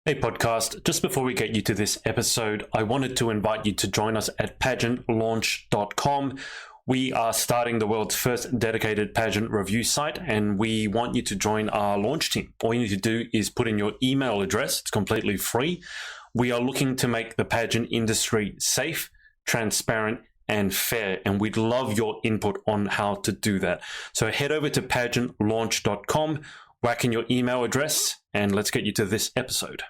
Hey podcast, just before we get you to this episode, I wanted to invite you to join us at pageantlaunch.com. We are starting the world's first dedicated pageant review site, and we want you to join our launch team. All you need to do is put in your email address. It's completely free. We are looking to make the pageant industry safe, transparent, and fair, and we'd love your input on how to do that. So head over to pageantlaunch.com, whack in your email address, and let's get you to this episode.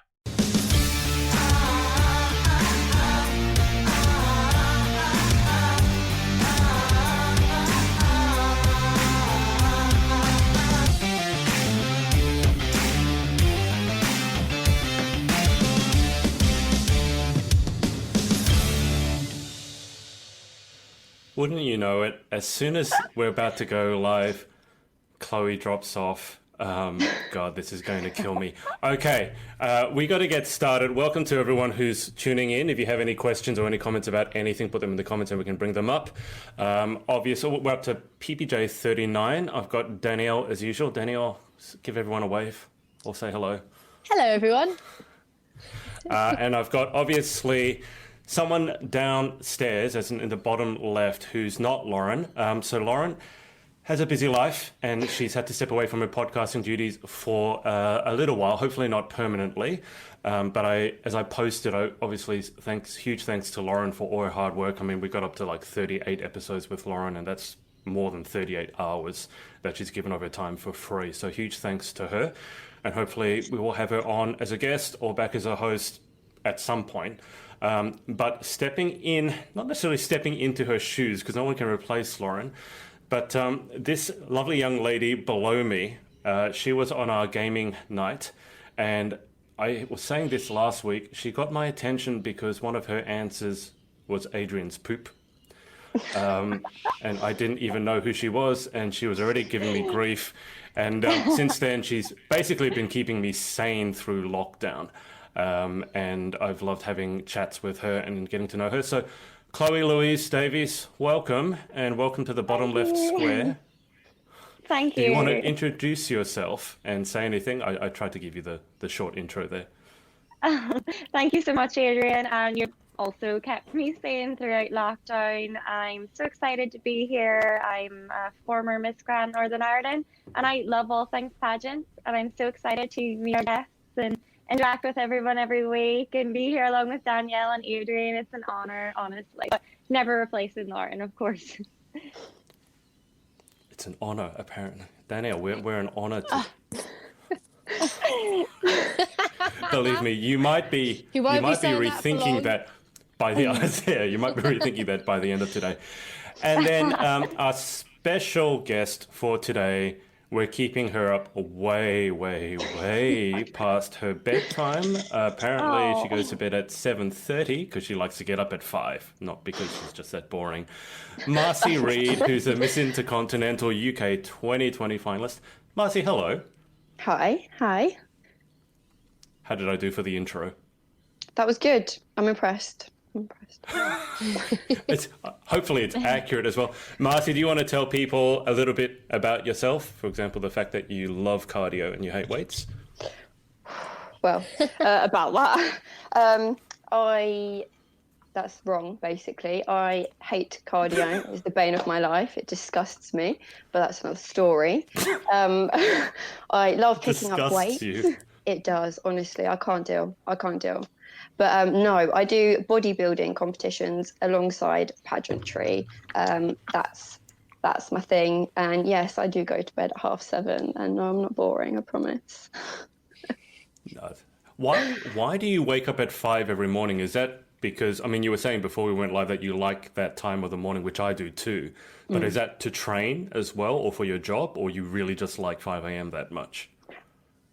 Wouldn't you know it, as soon as we're about to go live, Chloe drops off. God, this is going to kill me. Okay, we got to get started. Welcome to everyone who's tuning in. If you have any questions or any comments about anything, put them in the comments and we can bring them up. Obviously, we're up to PPJ 39. I've got Danielle as usual. Danielle, give everyone a wave or say hello. Hello, everyone. And I've got, obviously, someone downstairs, as in the bottom left, who's not Lauren. So Lauren has a busy life, and she's had to step away from her podcasting duties for a little while, hopefully not permanently. But as I posted, obviously, huge thanks to Lauren for all her hard work. I mean, we got up to like 38 episodes with Lauren, and that's more than 38 hours that she's given of her time for free. So huge thanks to her. And hopefully we will have her on as a guest or back as a host at some point. But stepping in, not necessarily stepping into her shoes, because no one can replace Lauren, but this lovely young lady below me, she was on our gaming night, and I was saying this last week, she got my attention because one of her answers was Adrian's poop. And I didn't even know who she was, and she was already giving me grief. And since then, she's basically been keeping me sane through lockdown. And I've loved having chats with her and getting to know her. So, Chloe, Louise, Davies, welcome, and welcome to the bottom left square. Thank you. Do you want to introduce yourself and say anything? I tried to give you the short intro there. Thank you so much, Adrian. And you've also kept me sane throughout lockdown. I'm so excited to be here. I'm a former Miss Grand Northern Ireland, and I love all things pageants. And I'm so excited to meet our guests and interact with everyone every week and be here along with Danielle and Adrian. It's an honor, honestly. But never replacing Lauren, of course. It's an honor, apparently. Danielle, we're an honor to... Believe me, you might be rethinking that by the you might be rethinking that by the end of today. And then our special guest for today, we're keeping her up way past her bedtime. Apparently, she goes to bed at 7:30 because she likes to get up at 5, not because she's just that boring. Marcie Reid, who's a Miss Intercontinental UK 2020 finalist. Marcie, hello. Hi. How did I do for the intro? That was good. I'm impressed. Hopefully it's accurate as well. Marcie, do you want to tell people a little bit about yourself? For example, the fact that you love cardio and you hate weights. Well, about that, that's wrong, basically. I hate cardio. It's the bane of my life. It disgusts me, but that's another story. I love picking up weights. You. It does, honestly. I can't deal. But no, I do bodybuilding competitions alongside pageantry. That's my thing. And yes, I do go to bed at 7:30. And no, I'm not boring, I promise. No. Why do you wake up at 5 every morning? Is that because, I mean, you were saying before we went live that you like that time of the morning, which I do too. But is that to train as well or for your job, or you really just like 5 a.m. that much?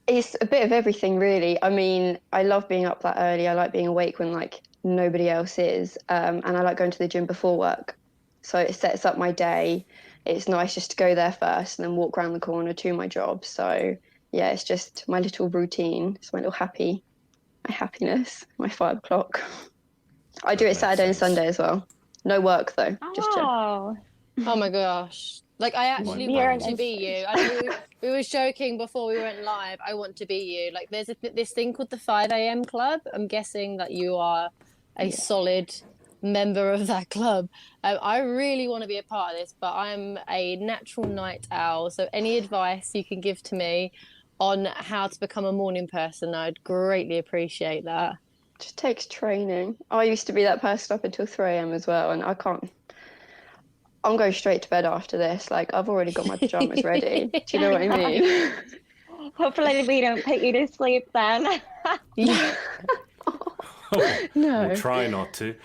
It's a bit of everything, really. I mean, I love being up that early. I like being awake when nobody else is. And I like going to the gym before work. So it sets up my day. It's nice just to go there first and then walk around the corner to my job. So yeah, it's just my little routine. It's my little happiness, my 5 o'clock. I do it Saturday and Sunday as well. No work though, just chill. Oh my gosh. Like, I actually You're want an to be you. I know we were joking before we went live. I want to be you. Like, there's this thing called the 5 a.m. club. I'm guessing that you are a solid member of that club. I really want to be a part of this, but I'm a natural night owl. So any advice you can give to me on how to become a morning person, I'd greatly appreciate that. Just takes training. I used to be that person up until 3 a.m. as well, and I can't. I'm going straight to bed after this. Like, I've already got my pajamas ready. Do you know what I mean? Hopefully we don't put you to sleep then. Yeah. No. We'll try not to.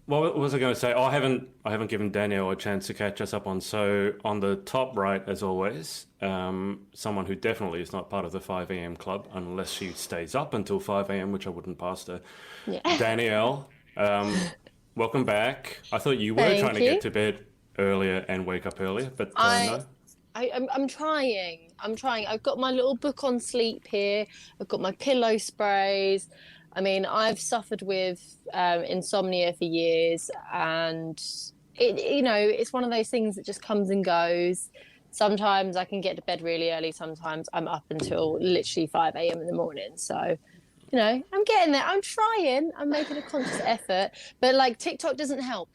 What was I going to say? Oh, I haven't given Danielle a chance to catch us up on. So on the top right, as always, someone who definitely is not part of the 5 a.m. club unless she stays up until 5 a.m., which I wouldn't pass her. Yeah. Danielle, welcome back. I thought you were trying to get to bed earlier and wake up earlier, but no. I'm trying. I've got my little book on sleep here. I've got my pillow sprays. I mean, I've suffered with insomnia for years, and it's one of those things that just comes and goes. Sometimes I can get to bed really early. Sometimes I'm up until literally 5 a.m. in the morning. So, I'm getting there. I'm trying. I'm making a conscious effort, but like TikTok doesn't help,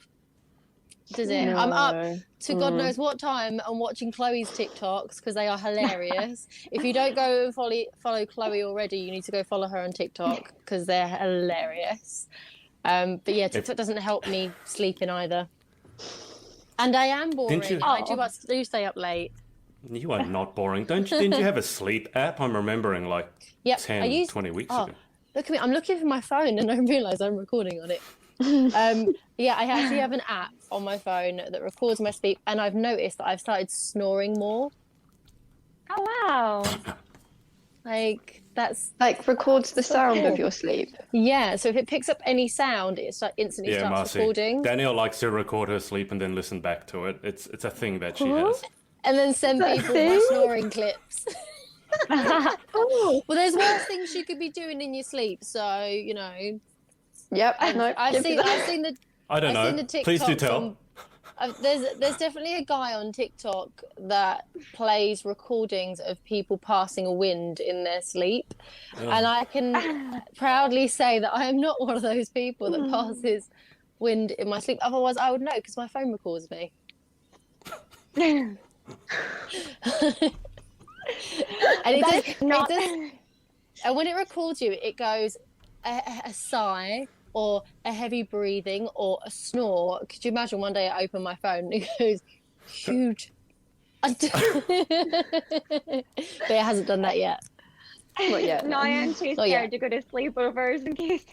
does it? No. I'm up to God knows what time and watching Chloe's TikToks because they are hilarious. If you don't go and follow Chloe already, you need to go follow her on TikTok because they're hilarious. But yeah, TikTok doesn't help me sleeping either. And I am boring. I do stay up late. You are not boring. Didn't you have a sleep app? I'm remembering 10, 20 weeks ago. Look at me. I'm looking for my phone and I realise I'm recording on it. Yeah, I actually have an app on my phone that records my sleep, and I've noticed that I've started snoring more. Oh, wow. Like records the sound of your sleep. Yeah, so if it picks up any sound, it instantly starts Marcie, recording. Danielle likes to record her sleep and then listen back to it. It's a thing that she has. And then send people my snoring clips. Well, there's worse things you could be doing in your sleep, so Yep. I've seen the. I don't know. Please do tell. There's definitely a guy on TikTok that plays recordings of people passing a wind in their sleep, and I can proudly say that I am not one of those people that passes wind in my sleep. Otherwise, I would know because my phone records me. And and when it records you, it goes a sigh or a heavy breathing or a snore. Could you imagine one day I open my phone and it goes huge? But it hasn't done that yet. Not yet. No, I am too scared to go to sleepovers in case.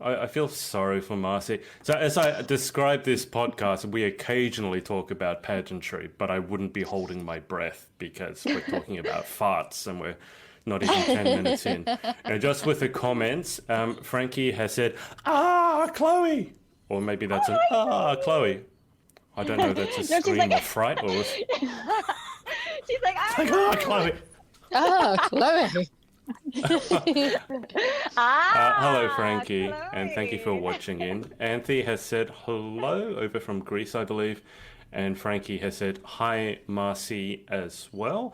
I feel sorry for Marcie. So as I describe this podcast, we occasionally talk about pageantry, but I wouldn't be holding my breath because we're talking about farts and we're not even 10 minutes in. And just with the comments, Frankie has said, Chloe! Or maybe that's Chloe. I don't know if that's a scream of fright or... She's like, Chloe! Chloe! Hello, Frankie, Chloe. and thank you for watching in. Anthony has said hello over from Greece, I believe, and Frankie has said hi, Marcie, as well.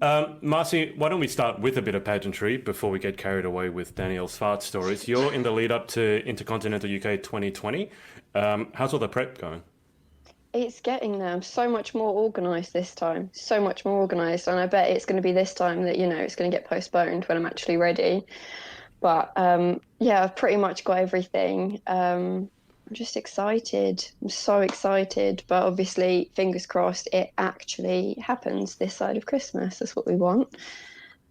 Marcie, why don't we start with a bit of pageantry before we get carried away with Danielle's fart stories? You're in the lead up to Intercontinental UK 2020. How's all the prep going? It's getting there. I'm so much more organised this time. So much more organised. And I bet it's going to be this time that, it's going to get postponed when I'm actually ready. But, I've pretty much got everything. I'm just excited. I'm so excited. But obviously, fingers crossed, it actually happens this side of Christmas. That's what we want.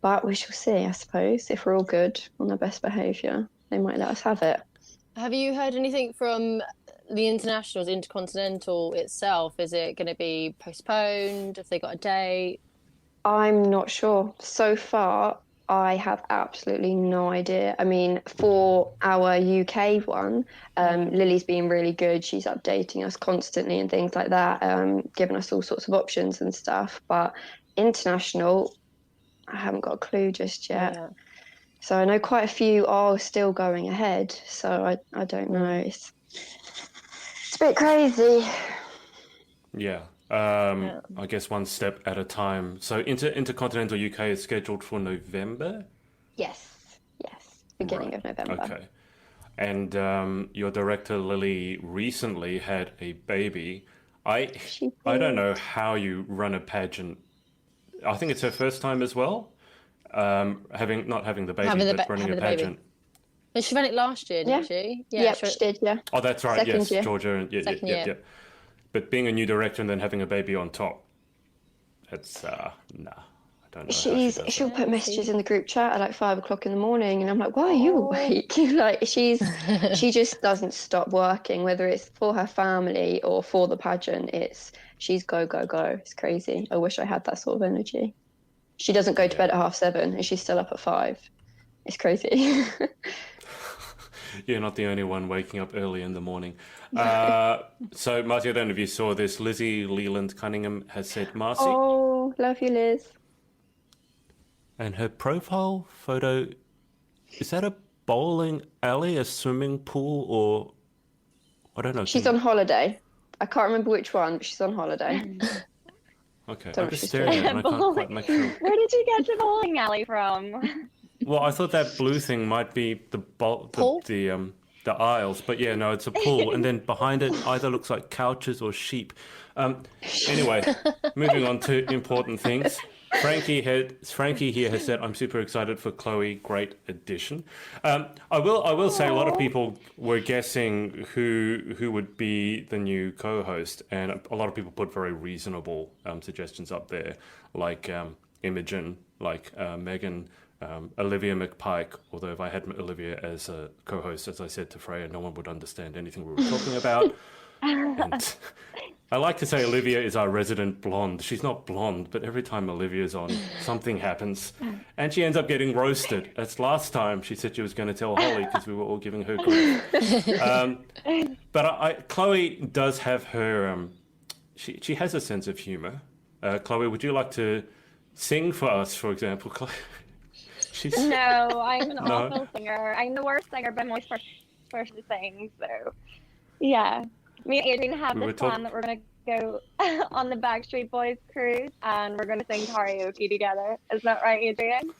But we shall see, I suppose. If we're all good on our best behaviour, they might let us have it. Have you heard anything from the internationals, Intercontinental itself? Is it going to be postponed? Have they got a date? I'm not sure. So far, I have absolutely no idea. I mean, for our UK one, Lily's been really good. She's updating us constantly and things like that, giving us all sorts of options and stuff. But international, I haven't got a clue just yet. Yeah. So I know quite a few are still going ahead. So I don't know. bit crazy. Yeah. I guess one step at a time. So Intercontinental UK is scheduled for November? Yes. Beginning of November. Okay. And your director, Lily, recently had a baby. I don't know how you run a pageant. I think it's her first time as well. Not having the baby, but running a pageant. But she ran it last year, didn't she? Yeah, she did, yeah. Oh, that's right. Second yes, year. Georgia. Second year. Yeah. But being a new director and then having a baby on top, that's, nah. I don't know. She'll put messages in the group chat at like 5 o'clock in the morning, and I'm like, why are you awake? Like she just doesn't stop working, whether it's for her family or for the pageant. She's go. It's crazy. I wish I had that sort of energy. She doesn't go to bed at 7:30, and she's still up at 5. It's crazy. You're not the only one waking up early in the morning. So, Marcie, I don't know if you saw this. Lizzie Leland Cunningham has said, Marcie. Oh, love you, Liz. And her profile photo, is that a bowling alley, a swimming pool, or I don't know. She's on holiday. I can't remember which one, but she's on holiday. Okay, I'm just staring at it and I can't quite make sure. Where did you get the bowling alley from? Well, I thought that blue thing might be the aisles, but yeah, no, it's a pool, and then behind it either looks like couches or sheep. Anyway, moving on to important things. Frankie here has said, "I'm super excited for Chloe. Great addition." I will say a lot of people were guessing who would be the new co-host, and a lot of people put very reasonable suggestions up there, like Imogen, like Megan. Olivia McPike, although if I had Olivia as a co-host, as I said to Freya, no one would understand anything we were talking about. And I like to say Olivia is our resident blonde. She's not blonde, but every time Olivia's on, something happens. And she ends up getting roasted. That's last time she said she was going to tell Holly because we were all giving her grief. But Chloe does have her... she has a sense of humour. Chloe, would you like to sing for us, for example? No, I'm an awful singer. I'm the worst singer, but I'm always first to sing. So, yeah. Me and Adrian have this plan that we're going to go on the Backstreet Boys cruise, and we're going to sing karaoke together. Is that right, Adrian?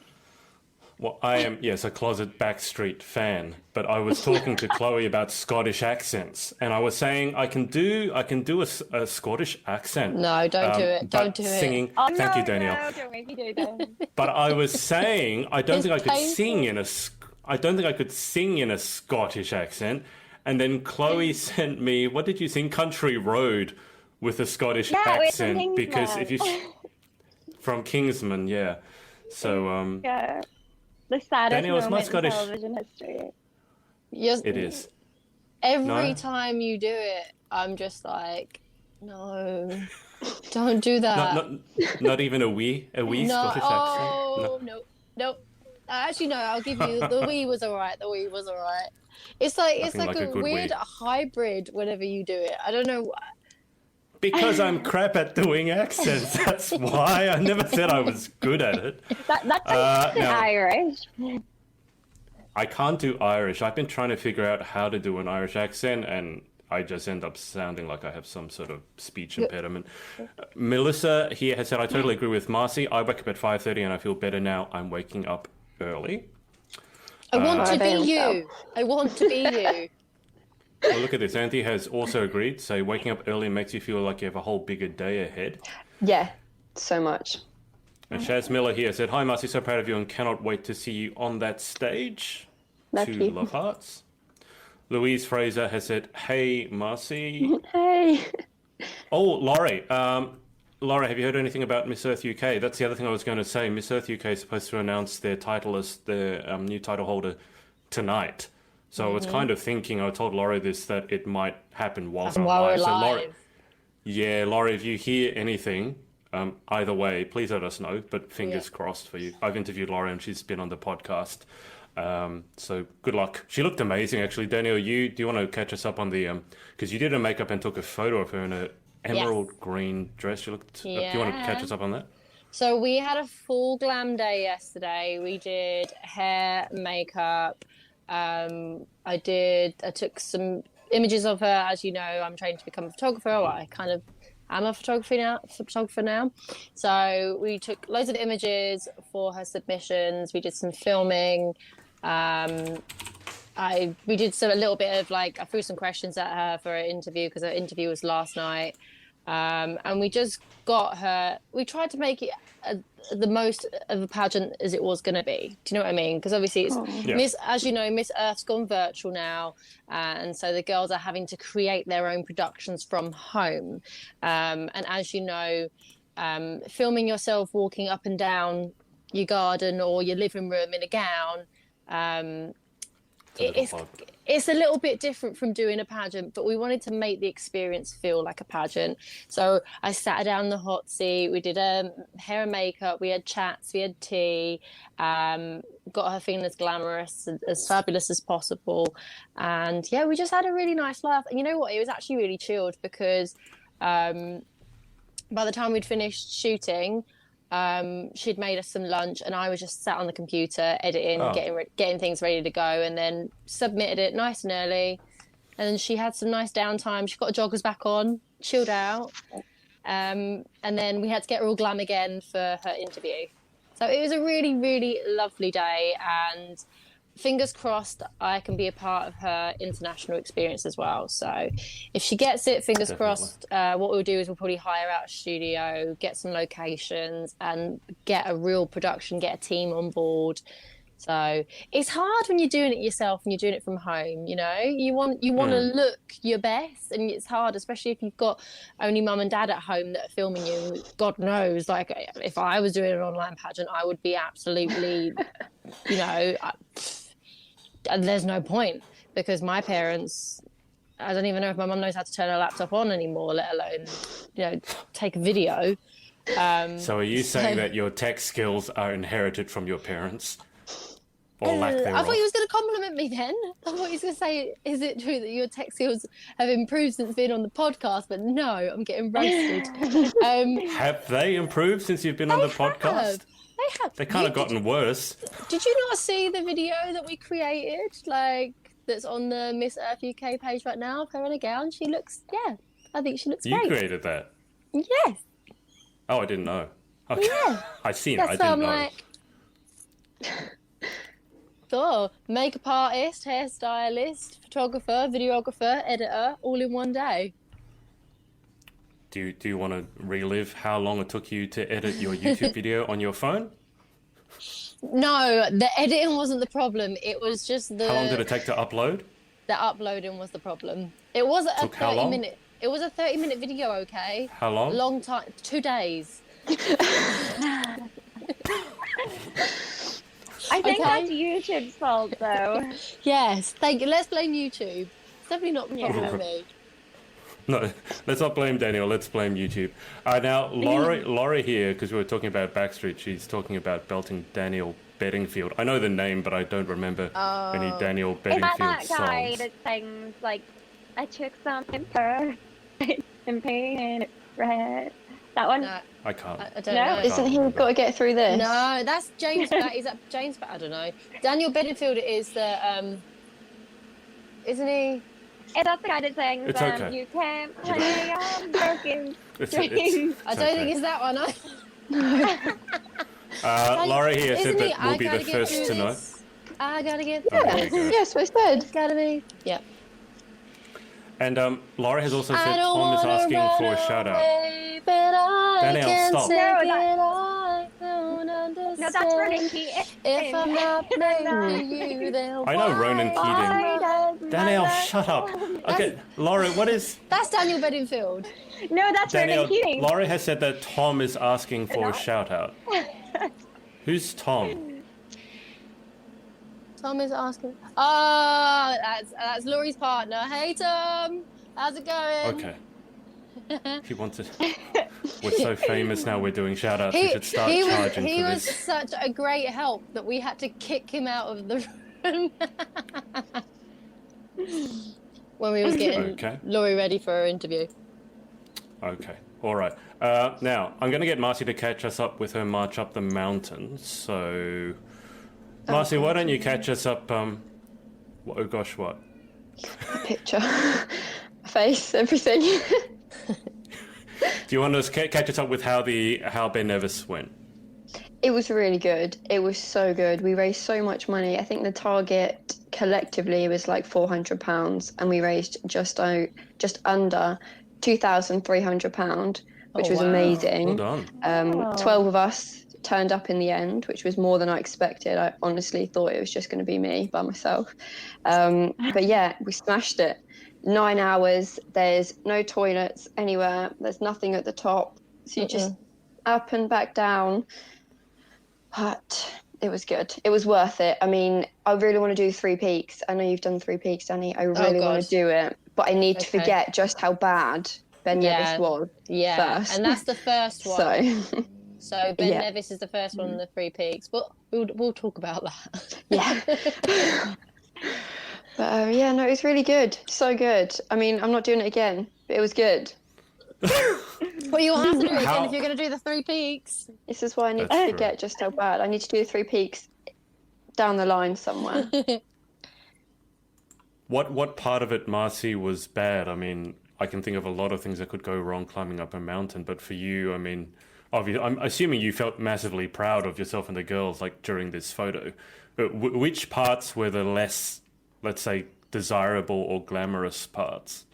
Well, I am, yes, a closet Backstreet fan, but I was talking to Chloe about Scottish accents, and I was saying I can do a Scottish accent. No, don't do it. Don't do singing, it. Oh, Thank you, Danielle. No, don't make me do that. But I was saying I don't think I could sing in a Scottish accent, and then Chloe sent me, what did you think? Country Road with a Scottish accent, because if you from Kingsman, yeah. So yeah. The saddest Danielle, moment in television history. Yes, it is. Every time you do it, I'm just like, no, don't do that. Not even a wee Scottish accent. No. Actually, no. I'll give you the wee was alright. The wee was alright. It's like a weird hybrid whenever you do it. I don't know. Because I'm crap at doing accents. That's why. I never said I was good at it. That's Irish. I can't do Irish. I've been trying to figure out how to do an Irish accent, and I just end up sounding like I have some sort of speech impediment. Melissa here has said, I totally agree with Marcie. I wake up at 5:30 and I feel better now. I'm waking up early. I want to be you. I want to be you. Well, look at this. Anthony has also agreed. So waking up early makes you feel like you have a whole bigger day ahead. Yeah, so much. And Shaz Miller here said, hi, Marcie, so proud of you and cannot wait to see you on that stage. Love you. Love hearts. Louise Fraser has said, hey, Marcie. Hey. Oh, Laurie. Laurie, have you heard anything about Miss Earth UK? That's the other thing I was going to say. Miss Earth UK is supposed to announce their title as the new title holder tonight. So I was kind of thinking, I told Laurie this, that it might happen whilst I'm live. So Laurie, if you hear anything, either way, please let us know, but fingers crossed for you. I've interviewed Laurie and she's been on the podcast. So good luck. She looked amazing, actually. Danielle, do you want to catch us up on the, because you did her makeup and took a photo of her in an emerald green dress. She looked, do you want to catch us up on that? So we had a full glam day yesterday. We did hair, makeup. I took some images of her. As you know, I'm trained to become a photographer. Well, I kind of am a photographer now. So we took loads of images for her submissions. We did some filming. We did a little bit of I threw some questions at her for an interview because her interview was last night. And we just got her. We tried to make it the most of a pageant as it was going to be. Do you know what I mean? Because obviously, it's as you know, Miss Earth's gone virtual now, and so the girls are having to create their own productions from home. And as you know, filming yourself walking up and down your garden or your living room in a gown. It's a little bit different from doing a pageant, but we wanted to make the experience feel like a pageant. So I sat her down in the hot seat. We did hair and makeup. We had chats. We had tea. Got her feeling as glamorous, as fabulous as possible. And yeah, we just had a really nice laugh. And you know what? It was actually really chilled because by the time we'd finished shooting, she'd made us some lunch and I was just sat on the computer editing, getting things ready to go, and then submitted it nice and early. And then she had some nice downtime. She got her joggers back on, chilled out. And then we had to get her all glam again for her interview. So it was a really, really lovely day. And fingers crossed I can be a part of her international experience as well. So if she gets it, fingers crossed, what we'll do is we'll probably hire out a studio, get some locations and get a real production, get a team on board. So it's hard when you're doing it yourself and you're doing it from home, you know. You want to look your best, and it's hard, especially if you've got only mum and dad at home that are filming you. God knows, if I was doing an online pageant, I would be absolutely, you know, and there's no point because my parents, I don't even know if my mum knows how to turn her laptop on anymore, let alone, you know, take a video. So are you saying that your tech skills are inherited from your parents? Or lack thereof? I thought he was going to compliment me then. I thought he was going to say, is it true that your tech skills have improved since being on the podcast? But no, I'm getting roasted. Have they improved since you've been on the podcast? They have. They kind of gotten worse. Did you not see the video that we created? That's on the Miss Earth UK page right now of her in a gown. She looks, I think she looks great. You created that? Yes. Oh, I didn't know. Okay. Yeah. I've seen it. I didn't know. Makeup artist, hairstylist, photographer, videographer, editor, all in one day. Do you want to relive how long it took you to edit your YouTube video on your phone? No, the editing wasn't the problem. It was just How long did it take to upload? The uploading was the problem. It was a 30-minute. It was a 30-minute video. Okay. How long? Long time. 2 days. I think that's YouTube's fault, though. Yes, thank you. Let's blame YouTube. It's definitely not the problem with me. No, let's not blame Danielle. Let's blame YouTube. Now, Laurie here, because we were talking about Backstreet, she's talking about belting Danielle Bedingfield. I know the name, but I don't remember any Danielle Bedingfield songs. Is that guy that sings, I took something for and painted it red? That one? No, I can't. I don't know. Isn't he got to get through this? No, that's James. Is that James? I don't know. Danielle Bedingfield is the isn't he? Is that the guy that sings? It's okay. You can't play on broken strings. I don't think it's that one. Laurie here said Isn't that we'll be the first to know. I gotta get Oh, through there you this. go. Yes, we said. Gotta be. Yeah. And Laurie has also said Tom is asking for a shout out. Danielle, stop. No, that's Ronan Keating. If I'm not made for you, then I know Ronan Keating. Danielle, shut up. Okay, Laurie, what is... That's Danielle Bedingfield. No, that's Danielle, Ronan Keating. Laurie has said that Tom is asking for a shout out. Who's Tom? Tom is asking. Oh, that's Laurie's partner. Hey, Tom. How's it going? Okay. He wanted... We're so famous now, we're doing shout outs. We should start charging he for was this. such a great help that we had to kick him out of the room when we was getting Laurie ready for her interview. Okay, all right. Now, I'm going to get Marcie to catch us up with her march up the mountain. So, Marcie, why don't you catch us up? Oh gosh, what? A picture, a face, everything. Do you want to catch us up with how Ben Nevis went? It was really good. It was so good. We raised so much money. I think the target collectively was like £400, and we raised just under £2,300, which was amazing. Well done. 12 of us turned up in the end, which was more than I expected. I honestly thought it was just going to be me by myself. But yeah, we smashed it. 9 hours. There's no toilets anywhere. There's nothing at the top. So you just up and back down. But it was good. It was worth it. I mean, I really want to do 3 peaks. I know you've done 3 peaks, Danny. I really want to do it. But I need to forget just how bad Ben Nevis was first. And that's the first one. So Ben Nevis is the first one in the 3 peaks. But we'll talk about that. Yeah. But no, it was really good. So good. I mean, I'm not doing it again, but it was good. Well, you'll have to do it again if you're going to do the 3 peaks. This is why I need to forget just how bad. I need to do the 3 peaks down the line somewhere. What part of it, Marcie, was bad? I mean, I can think of a lot of things that could go wrong climbing up a mountain, but for you, I mean, obviously, I'm assuming you felt massively proud of yourself and the girls, like, during this photo. But which parts were the less, let's say, desirable or glamorous parts?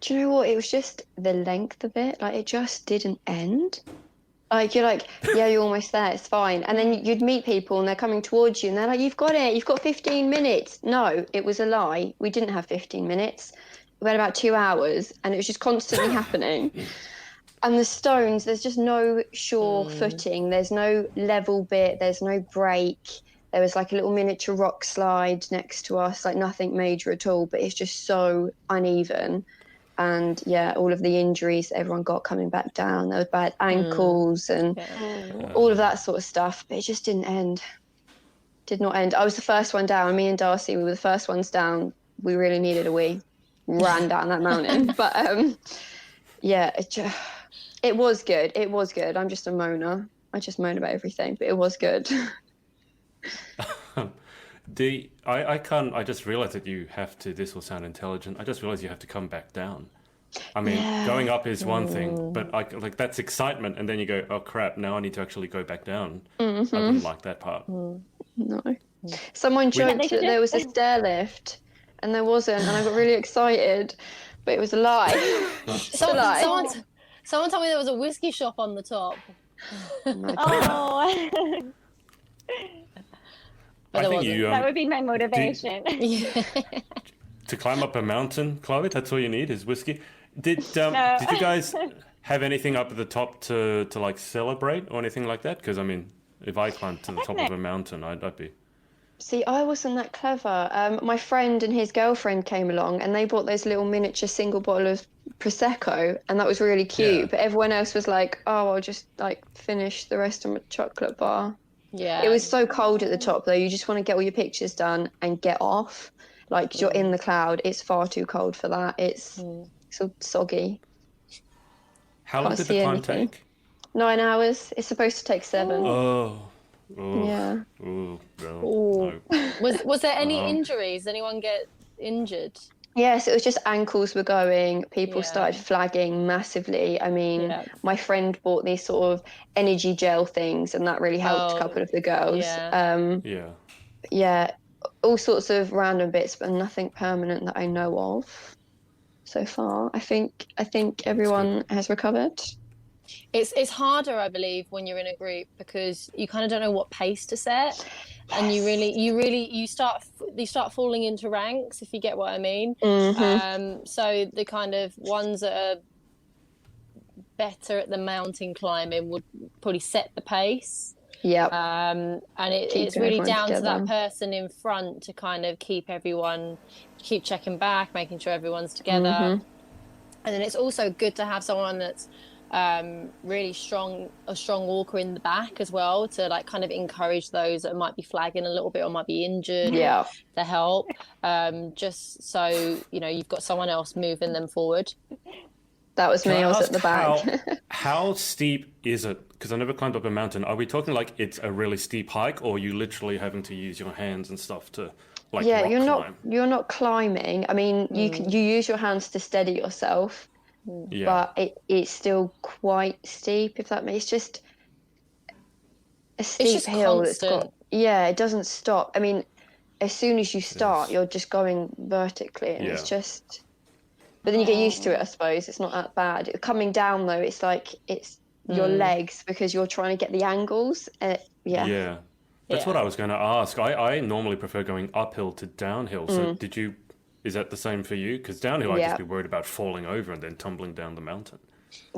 Do you know what? It was just the length of it. Like, it just didn't end. Like, you're like, yeah, you're almost there. It's fine. And then you'd meet people and they're coming towards you and they're like, you've got it. You've got 15 minutes. No, it was a lie. We didn't have 15 minutes. We had about 2 hours and it was just constantly happening. And the stones, there's just no sure footing. There's no level bit. There's no break. There was like a little miniature rock slide next to us, like nothing major at all, but it's just so uneven. And yeah, all of the injuries everyone got coming back down. There were bad ankles and all of that sort of stuff, but it just didn't end. Did not end. I was the first one down. Me and Darcy, we were the first ones down. We really needed a wee. Ran down that mountain. But yeah, it was good. It was good. I'm just a moaner. I just moan about everything, but it was good. I just realized that you have to, this will sound intelligent, I just realized you have to come back down. I mean, going up is one thing, but like that's excitement, and then you go, oh crap, now I need to actually go back down. I wouldn't like that part. No. Someone joked that there was a stair lift, and there wasn't, and I got really excited, but it was a lie. Someone told me there was a whiskey shop on the top. Oh. I think that would be my motivation. To climb up a mountain, Chloe, that's all you need is whiskey. Did you guys have anything up at the top to like celebrate or anything like that? Because I mean, if I climbed to the top of a mountain, I'd be. See, I wasn't that clever. My friend and his girlfriend came along, and they bought those little miniature single bottle of Prosecco, and that was really cute. Yeah. But everyone else was like, "Oh, I'll just like finish the rest of my chocolate bar." Yeah. It was so cold at the top, though. You just want to get all your pictures done and get off. Like, you're in the cloud. It's far too cold for that. It's so soggy. How long did the climb take? 9 hours. It's supposed to take 7. Oh. Yeah. Oh, no. Was there any injuries? Anyone get injured? Yes, it was just ankles were going. People started flagging massively. I mean, my friend bought these sort of energy gel things, and that really helped a couple of the girls. Yeah, all sorts of random bits, but nothing permanent that I know of so far. I think everyone has recovered. It's harder, I believe, when you're in a group because you kind of don't know what pace to set. Yes. And you start falling into ranks, if you get what I mean. So the kind of ones that are better at the mountain climbing would probably set the pace. Yeah. And it's really down to that person in front to kind of keep checking back, making sure everyone's together. And then it's also good to have someone that's really a strong walker in the back as well, to like kind of encourage those that might be flagging a little bit or might be injured to help, just so you've got someone else moving them forward. That was me. I was at the back. How steep is it? Because I never climbed up a mountain. Are we talking like it's a really steep hike, or are you literally having to use your hands and stuff to like yeah, rock climb. you're not climbing. I mean, you use your hands to steady yourself, but it's still quite steep. If that makes, it's just a steep hill constant. that's got it doesn't stop. I mean, as soon as you start, you're just going vertically, and it's just. But then you get used to it, I suppose. It's not that bad. Coming down though, it's like it's your legs because you're trying to get the angles. Yeah. That's what I was going to ask. I normally prefer going uphill to downhill. So is that the same for you? Because downhill, I'd just be worried about falling over and then tumbling down the mountain.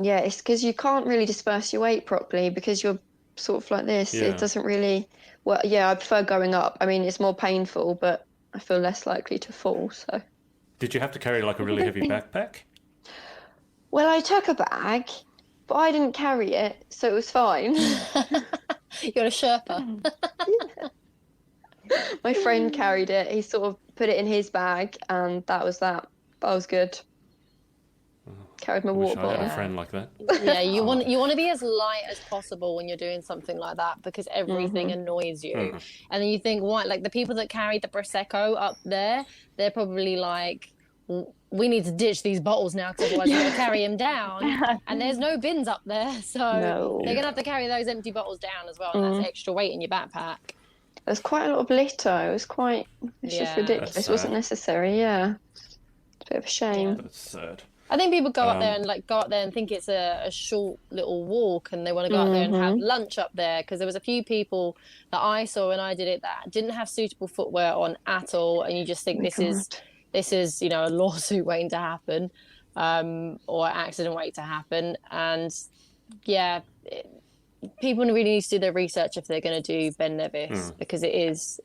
Yeah, it's because you can't really disperse your weight properly because you're sort of like this. It doesn't really. Well, yeah, I prefer going up. I mean, it's more painful, but I feel less likely to fall. So. Did you have to carry like a really heavy backpack? Well, I took a bag, but I didn't carry it, so it was fine. You're a Sherpa. My friend carried it. He sort of put it in his bag, and that was that. That was good. Carried my water bottle. I had a friend like that. Yeah, you want to be as light as possible when you're doing something like that because everything annoys you. And then you think, what? Like the people that carry the prosecco up there, they're probably like, we need to ditch these bottles now because otherwise we're going to carry them down. And there's no bins up there, so they're going to have to carry those empty bottles down as well, and that's extra weight in your backpack. There's quite a lot of litter. It's just ridiculous. It wasn't necessary. Yeah, it's a bit of a shame. That's sad. I think people go up there and think it's a short little walk, and they want to go up there and have lunch up there, because there was a few people that I saw when I did it that didn't have suitable footwear on at all, and you just think this is a lawsuit waiting to happen, or an accident waiting to happen. And people really need to do their research if they're going to do Ben Nevis, because it is.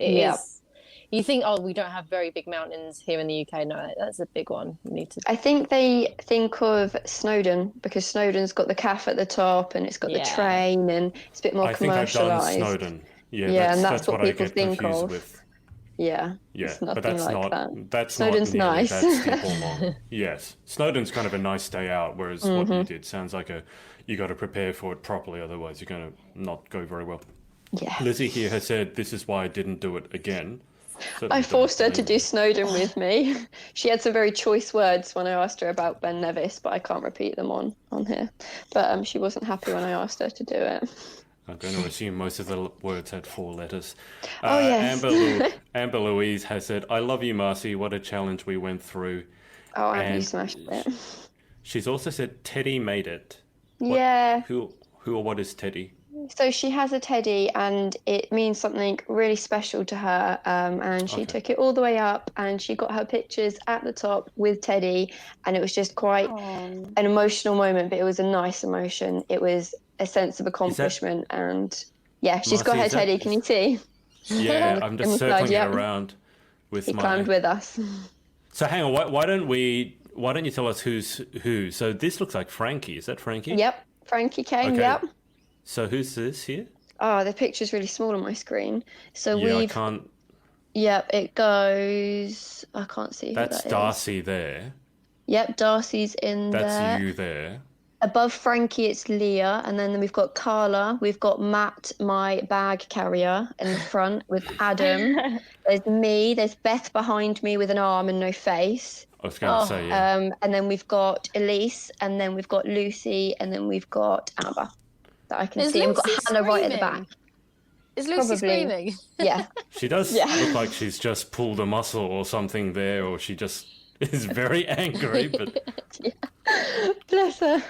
You think, we don't have very big mountains here in the UK. No, that's a big one. You need to. I think they think of Snowdon because Snowdon's got the cafe at the top and it's got the train and it's a bit more commercialised. I think I've done Snowdon. And that's what people think of. With. Yeah, but that's like not. That. That's Snowdon's not nice. That steep or long. Yes, Snowdon's kind of a nice day out, whereas what you did sounds like you got to prepare for it properly, otherwise you're going to not go very well. Yeah. Lizzie here has said this is why I didn't do it again. I forced her to do Snowdon with me. She had some very choice words when I asked her about Ben Nevis, but I can't repeat them on here. But she wasn't happy when I asked her to do it. I'm going to assume most of the words had 4 letters. Yes. Amber Louise has said, I love you, Marcie. What a challenge we went through. Oh, Amber, smashed it. She's also said Teddy made it. Who or what is Teddy? So she has a teddy and it means something really special to her, and she took it all the way up and she got her pictures at the top with Teddy, and it was just quite an emotional moment, but it was a nice emotion. It was a sense of accomplishment, and she's got her teddy. Can you see? Yeah, I'm just circling it around with he climbed with us. So hang on, why don't you tell us who's who? So this looks like Frankie. Is that Frankie? Yep, Frankie came. Okay. Yep. So who's this here? Oh, the picture's really small on my screen. So I can't. Yep, it goes. I can't see. That's Darcy there. Yep, Darcy's in there. That's you there. Above Frankie, it's Leah, and then we've got Carla. We've got Matt, my bag carrier, in the front with Adam. There's me. There's Beth behind me with an arm and no face. I was going to say, yeah. And then we've got Elise, and then we've got Lucy, and then we've got Amber. That I can see. We've got Hannah right at the back. Is Lucy screaming? Yeah. She does look like she's just pulled a muscle or something there, or she just is very angry. But Bless her.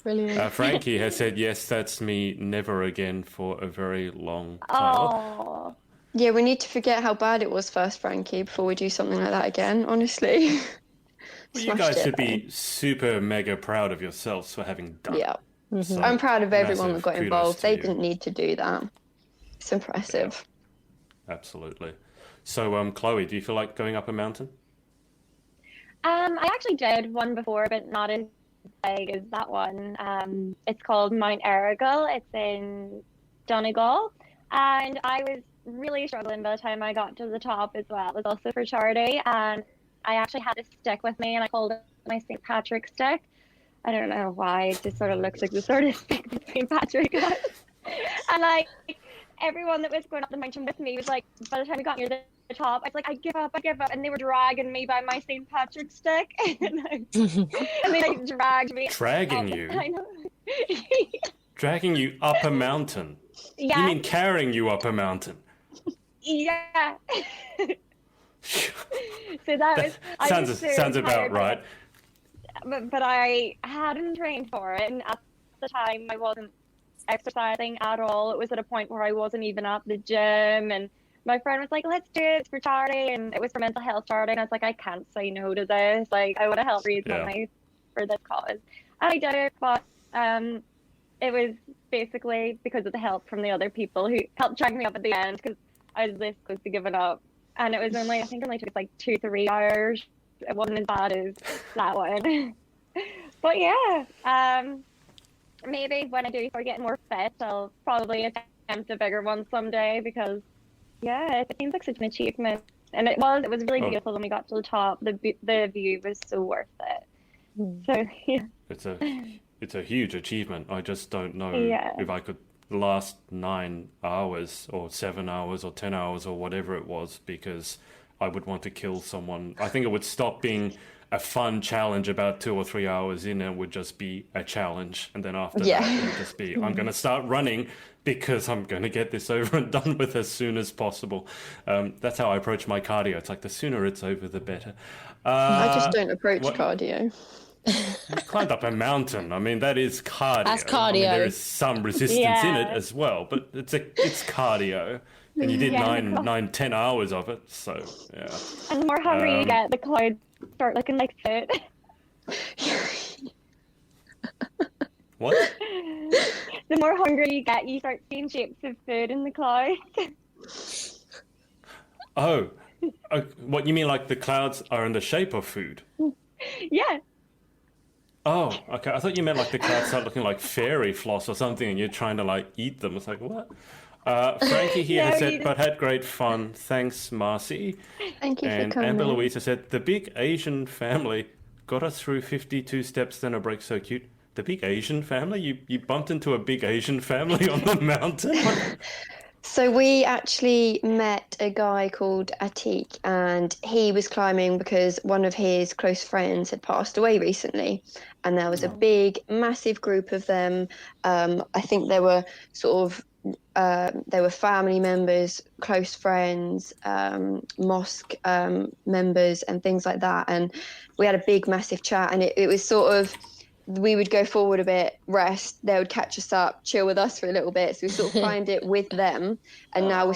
Brilliant. Frankie has said, yes, that's me, never again for a very long time. Oh. Yeah, we need to forget how bad it was first, Frankie, before we do something like that again, honestly. Well, you guys should be super mega proud of yourselves for having done it. Yeah. So I'm proud of everyone that got involved. They didn't need to do that. It's impressive. Yeah, absolutely. So, Chloe, do you feel like going up a mountain? I actually did one before, but not as big as that one. It's called Mount Errigal. It's in Donegal. And I was really struggling by the time I got to the top as well. It was also for charity. And I actually had a stick with me, and I called it my St. Patrick stick. I don't know why, it just sort of looks like the sort of stick that St. Patrick has. And everyone that was going up the mountain with me was like, by the time we got near the top, I was like, I give up, and they were dragging me by my St. Patrick's stick, and they like dragged me. Dragging you? I know. Dragging you up a mountain? Yeah. You mean carrying you up a mountain? Yeah. So that was sounds about right. But I hadn't trained for it, and at the time I wasn't exercising at all. It was at a point where I wasn't even at the gym, and my friend was like, let's do it, it's for charity, and it was for mental health charity, and I was like, I can't say no to this. Like, I want to help raise money for this cause, and I did it. But it was basically because of the help from the other people who helped drag me up at the end, because I was this close to giving up, and it was only, I think it only took like 2-3 hours. It wasn't as bad as that one. But yeah, maybe when I do start getting more fit, I'll probably attempt a bigger one someday, because yeah, it seems like such an achievement, and it was really beautiful when we got to the top. The view was so worth it. So yeah, it's a huge achievement. I just don't know if I could last 9 hours or 7 hours or 10 hours or whatever it was, because I would want to kill someone. I think it would stop being a fun challenge about 2 or 3 hours in, and it would just be a challenge. And then after that, it would just be, I'm going to start running because I'm going to get this over and done with as soon as possible. That's how I approach my cardio. It's like the sooner it's over, the better. I just don't approach cardio. You climbed up a mountain. I mean, that is cardio. That's cardio. I mean, there is some resistance in it as well, but it's cardio. And you did 10 hours of it, so yeah. And the more hungry you get, the clouds start looking like food. What? The more hungry you get, you start seeing shapes of food in the clouds. Oh, what you mean? Like the clouds are in the shape of food? Yeah. Oh, okay. I thought you meant like the clouds start looking like fairy floss or something, and you're trying to like eat them. It's like, what? Frankie here has said, but had great fun. Thanks, Marcie. Thank you for coming. Amber Louise has said, the big Asian family got us through 52 steps, then a break. So cute. The big Asian family? You bumped into a big Asian family on the mountain? So we actually met a guy called Atik, and he was climbing because one of his close friends had passed away recently, and there was a big, massive group of them. I think they were they were family members, close friends, mosque members, and things like that. And we had a big, massive chat, and it was sort of, we would go forward a bit, rest, they would catch us up, chill with us for a little bit. So we sort of climbed it with them. And now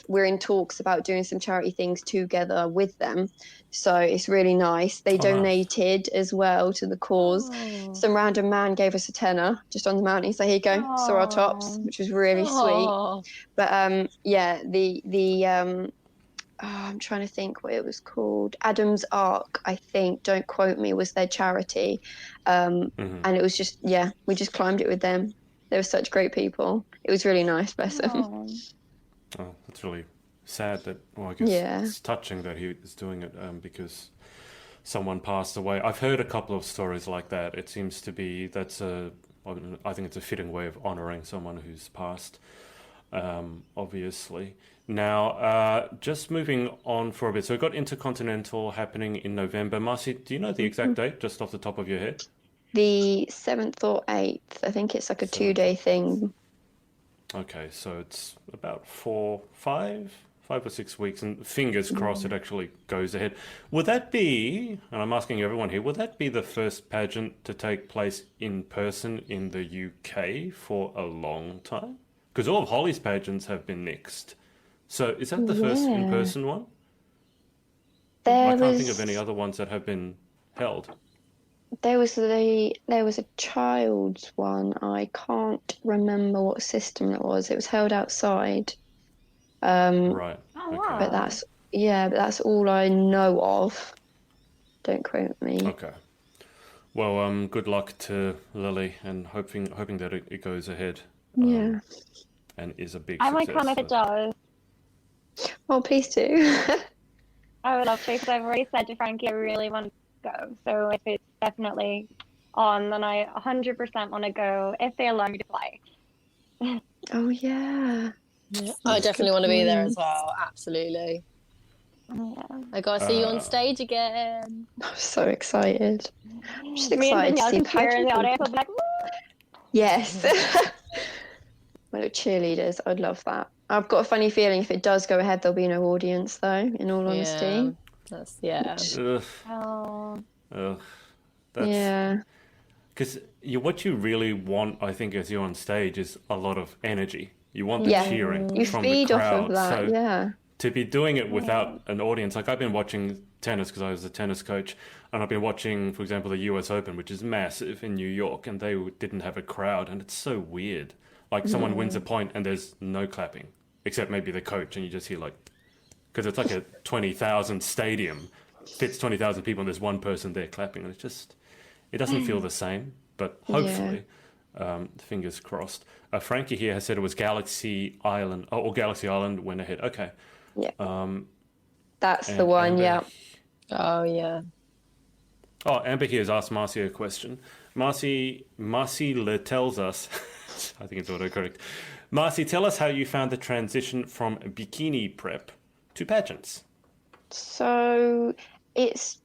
we're in talks about doing some charity things together with them. So it's really nice. They donated as well to the cause. Some random man gave us a tenner just on the mountain. He said, here you go, saw our tops, which was really sweet. But I'm trying to think what it was called. Adam's Ark, I think, don't quote me, was their charity. And it was just, we just climbed it with them. They were such great people. It was really nice, bless them. Oh, that's really sad that, well, I guess it's touching that he is doing it because someone passed away. I've heard a couple of stories like that. It seems to be, I think it's a fitting way of honouring someone who's passed, obviously. Now, just moving on for a bit. So we've got Intercontinental happening in November. Marcie, do you know the exact date, just off the top of your head? The 7th or 8th. I think it's like a 2-day thing. Okay, so it's about 5 or 6 weeks, and fingers crossed it actually goes ahead. Would that be, and I'm asking everyone here, would that be the first pageant to take place in person in the UK for a long time? Because all of Holly's pageants have been mixed. So is that the first in-person one? I can't think of any other ones that have been held. There was a child's one. I can't remember what system it was. It was held outside. Right. Oh, wow. But that's all I know of. Don't quote me. Okay. Well, good luck to Lily, and hoping that it goes ahead. And is a big success. I might come if it does. Well, please do. I would love to, because I've already said to Frankie I really want to go. So if it's definitely on, then I 100% want to go if they allow me to fly. Oh yeah. Yeah, I definitely want to be there as well. Absolutely. Yeah. I gotta see you on stage again. I'm so excited. I'm just Me and excited to Danielle see can cheer in the pageant. audience. We'll be like, woo! Yes. My little cheerleaders, I'd love that. I've got a funny feeling if it does go ahead, there'll be no audience though, in all honesty. Yeah. Ugh, Oh, ugh. That's Yeah. because what you really want, I think, as you're on stage, is a lot of energy. You want the Yeah. cheering You from the feed off of crowd. that, So yeah. to be doing it without an audience, like I've been watching tennis because I was a tennis coach, and I've been watching, for example, the US Open, which is massive in New York, and they didn't have a crowd, and it's so weird. Like someone wins a point and there's no clapping, except maybe the coach, and you just hear like, because it's like a 20,000 stadium, fits 20,000 people, and there's one person there clapping, and it doesn't feel the same. But hopefully, fingers crossed. Frankie here has said it was Galaxy Island, or Galaxy Island went ahead. Okay. Yeah. That's the one, Amber, yeah. Oh yeah. Oh, Amber here has asked Marcie a question. Marcie tells us, I think it's autocorrect. Marcie, tell us how you found the transition from bikini prep to pageants. So it's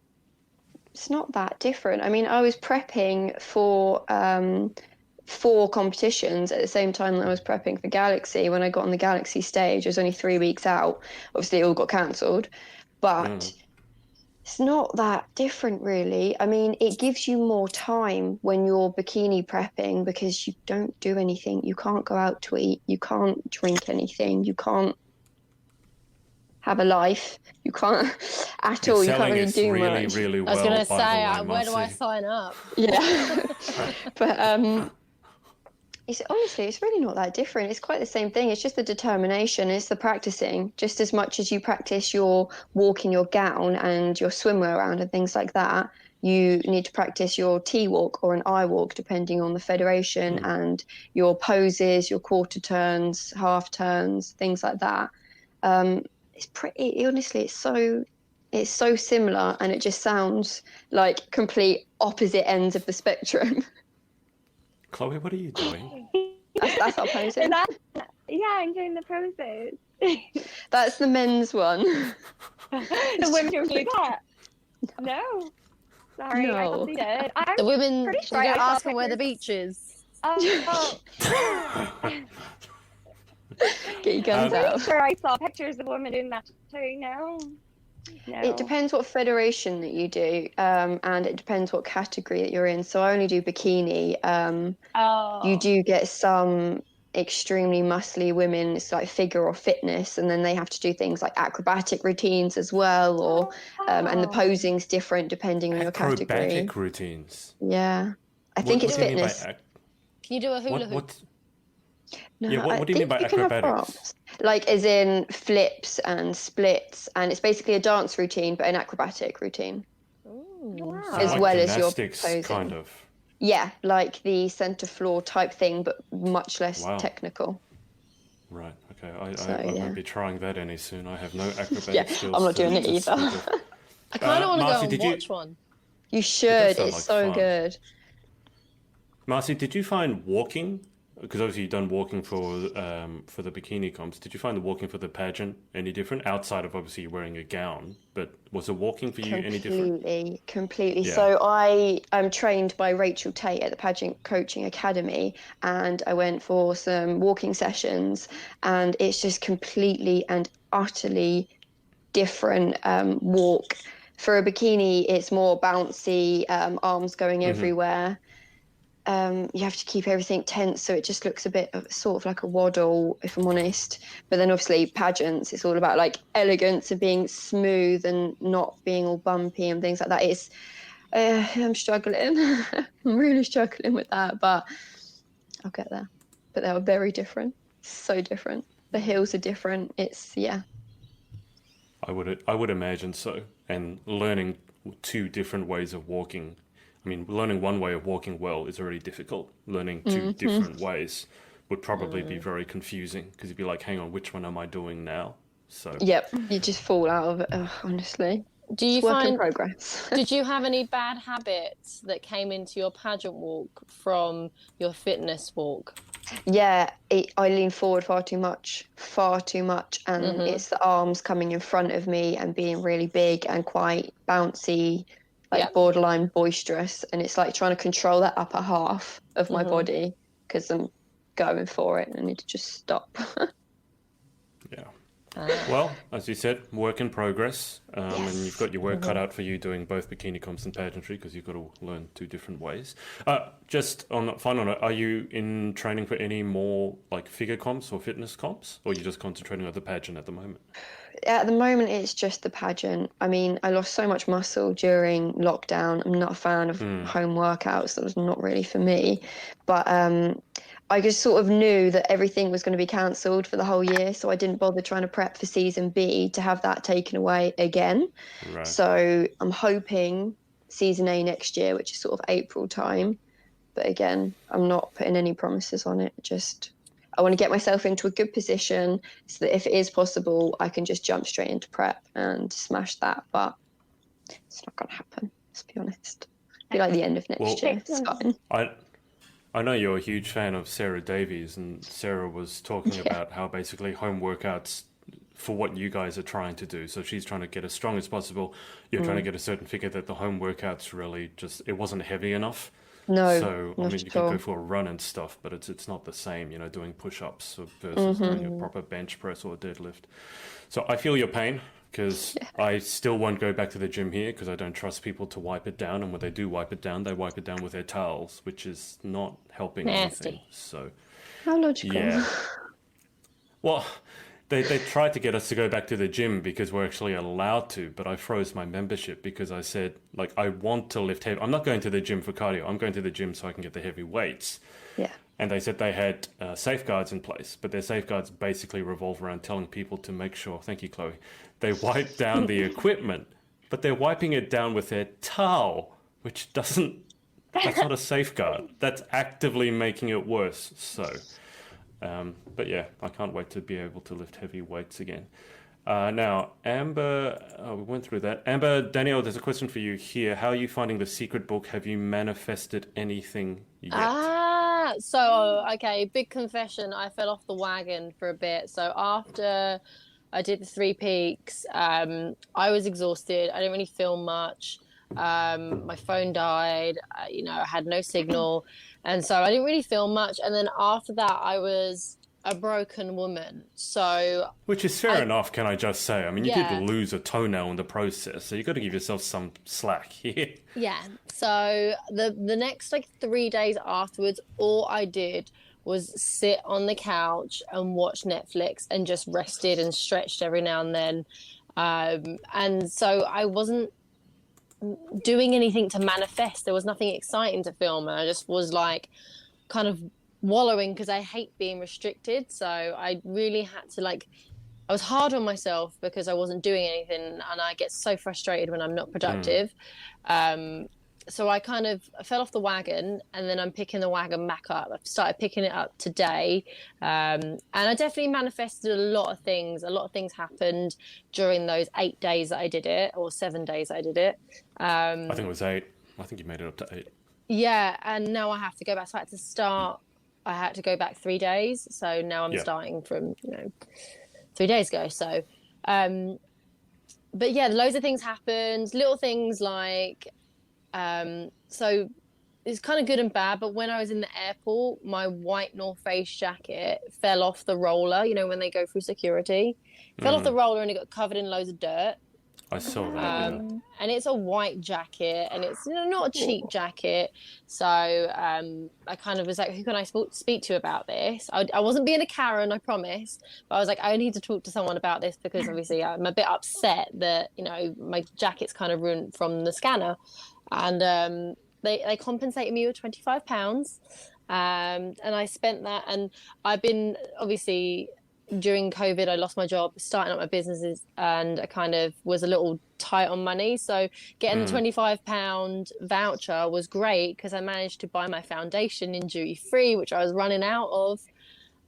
not that different. I mean, I was prepping for 4 competitions at the same time that I was prepping for Galaxy. When I got on the Galaxy stage, I was only 3 weeks out. Obviously, it all got cancelled, but it's not that different, really. I mean, it gives you more time when you're bikini prepping because you don't do anything. You can't go out to eat. You can't drink anything. You can't have a life. You can't at all. You can't really do much. Really well. I was going to by the say, way, where do I Marcie. sign up? Yeah. But it's really not that different. It's quite the same thing. It's just the determination. It's the practicing. Just as much as you practice your walk in your gown and your swimwear around and things like that, you need to practice your T walk or an I walk, depending on the federation, and your poses, your quarter turns, half turns, things like that. It's pretty, honestly, it's so similar, and it just sounds like complete opposite ends of the spectrum. Chloe, what are you doing? That's our posing. yeah, I'm doing the poses. That's the men's one. The women don't do that. No. Sorry, I No. thought they did. I'm The women, pretty sure you I don't saw ask them where the pictures. beach is. Oh, Get your guns I'm out. pretty sure I saw pictures of women doing that too. No. It depends what federation that you do, and it depends what category that you're in. So I only do bikini. You do get some extremely muscly women, it's like figure or fitness, and then they have to do things like acrobatic routines as well, or and the posing's different depending on your category. Acrobatic routines. Yeah, I think it's fitness. Can you do a hula hoop? No, Yeah, what do you mean by you can have acrobatics? props. Like as in flips and splits, and it's basically a dance routine, but an acrobatic routine. Wow. As like well as your gymnastics, posing. kind of. Yeah, like the center floor type thing, but much less Wow. technical. Right. Okay. I yeah. won't be trying that any soon. I have no acrobatic Yeah, skills. I'm not doing it to either. speak of. I kind of want to Marcie, go did and you- watch one. You It should. does sound It's like so fun. good. Marcie, did you find walking? Because obviously you've done walking for the bikini comps. Did you find the walking for the pageant any different outside of obviously wearing a gown? But was the walking for you any different? Completely. Yeah. So I am trained by Rachel Tate at the Pageant Coaching Academy, and I went for some walking sessions, and it's just completely and utterly different walk. For a bikini, it's more bouncy, arms going everywhere. You have to keep everything tense, so it just looks a bit of, sort of like a waddle, if I'm honest. But then obviously pageants, it's all about like elegance and being smooth and not being all bumpy and things like that. It's I'm struggling. I'm really struggling with that, but I'll get there. But they are very different, so different. The heels are different. It's I would imagine so. And learning 2 different ways of walking. I mean, learning one way of walking well is already difficult. Learning 2 different ways would probably be very confusing because you'd be like, hang on, which one am I doing now? So Yep, you just fall out of it, honestly. Do you It's work in find? progress. Did you have any bad habits that came into your pageant walk from your fitness walk? Yeah, I lean forward far too much, and it's the arms coming in front of me and being really big and quite bouncy, like borderline boisterous, and it's like trying to control that upper half of my body because I'm going for it and I need to just stop. Yeah. Well, as you said, work in progress, and you've got your work cut out for you doing both bikini comps and pageantry because you've got to learn 2 different ways. Just on that final note, are you in training for any more like figure comps or fitness comps, or are you just concentrating on the pageant at the moment? At the moment, it's just the pageant. I mean, I lost so much muscle during lockdown. I'm not a fan of home workouts. That was not really for me. But I just sort of knew that everything was going to be cancelled for the whole year. So I didn't bother trying to prep for season B to have that taken away again. Right. So I'm hoping season A next year, which is sort of April time. But again, I'm not putting any promises on it. Just I want to get myself into a good position so that if it is possible, I can just jump straight into prep and smash that. But it's not going to happen, let's be honest. It'll be like the end of next year. It's fine. I know you're a huge fan of Sarah Davies, and Sarah was talking about how basically home workouts for what you guys are trying to do. So she's trying to get as strong as possible. You're trying to get a certain figure that the home workouts really it wasn't heavy enough. No, so I mean, you can go for a run and stuff, but it's not the same, you know, doing push-ups versus doing a proper bench press or deadlift. So I feel your pain because I still won't go back to the gym here because I don't trust people to wipe it down. And when they do wipe it down, they wipe it down with their towels, which is not helping anything. So how logical. Yeah. Well, they tried to get us to go back to the gym because we're actually allowed to, but I froze my membership because I said, like, I want to lift heavy. I'm not going to the gym for cardio. I'm going to the gym so I can get the heavy weights. Yeah. And they said they had safeguards in place, but their safeguards basically revolve around telling people to make sure, thank you, Chloe, they wipe down the equipment, but they're wiping it down with their towel, which that's not a safeguard. That's actively making it worse. So... but yeah, I can't wait to be able to lift heavy weights again. Now, Amber, we went through that. Amber, Danielle, there's a question for you here. How are you finding the secret book? Have you manifested anything yet? So, okay, big confession. I fell off the wagon for a bit. So after I did the 3 peaks, I was exhausted. I didn't really film much. My phone died. I had no signal. And so I didn't really film much. And then after that, I was a broken woman. So, which is fair enough, can I just say? I mean, you did lose a toenail in the process, so you've got to give yourself some slack here. Yeah. So the next 3 days afterwards, all I did was sit on the couch and watch Netflix and just rested and stretched every now and then. And so I wasn't doing anything to manifest. There was nothing exciting to film, and I just was kind of wallowing because I hate being restricted. So I really had to I was hard on myself because I wasn't doing anything, and I get so frustrated when I'm not productive. So I kind of fell off the wagon, and then I'm picking the wagon back up. I've started picking it up today. And I definitely manifested a lot of things. A lot of things happened during those 8 days that I did it, or 7 days I did it. I think it was 8. I think you made it up to 8. Yeah, and now I have to go back. So I had to go back 3 days. So now I'm starting from, 3 days ago. So, but yeah, loads of things happened. Little things so it's kind of good and bad, but when I was in the airport, my white North Face jacket fell off the roller, when they go through security. Fell off the roller and it got covered in loads of dirt. I saw that, And it's a white jacket, and it's not a cheap jacket. So I kind of was like, who can I speak to about this? I wasn't being a Karen, I promise. But I was like, I need to talk to someone about this because obviously I'm a bit upset that, my jacket's kind of ruined from the scanner. And they compensated me with £25. And I spent that. And I've been, obviously, during COVID, I lost my job, starting up my businesses, and I kind of was a little tight on money. So getting the £25 voucher was great because I managed to buy my foundation in duty free, which I was running out of.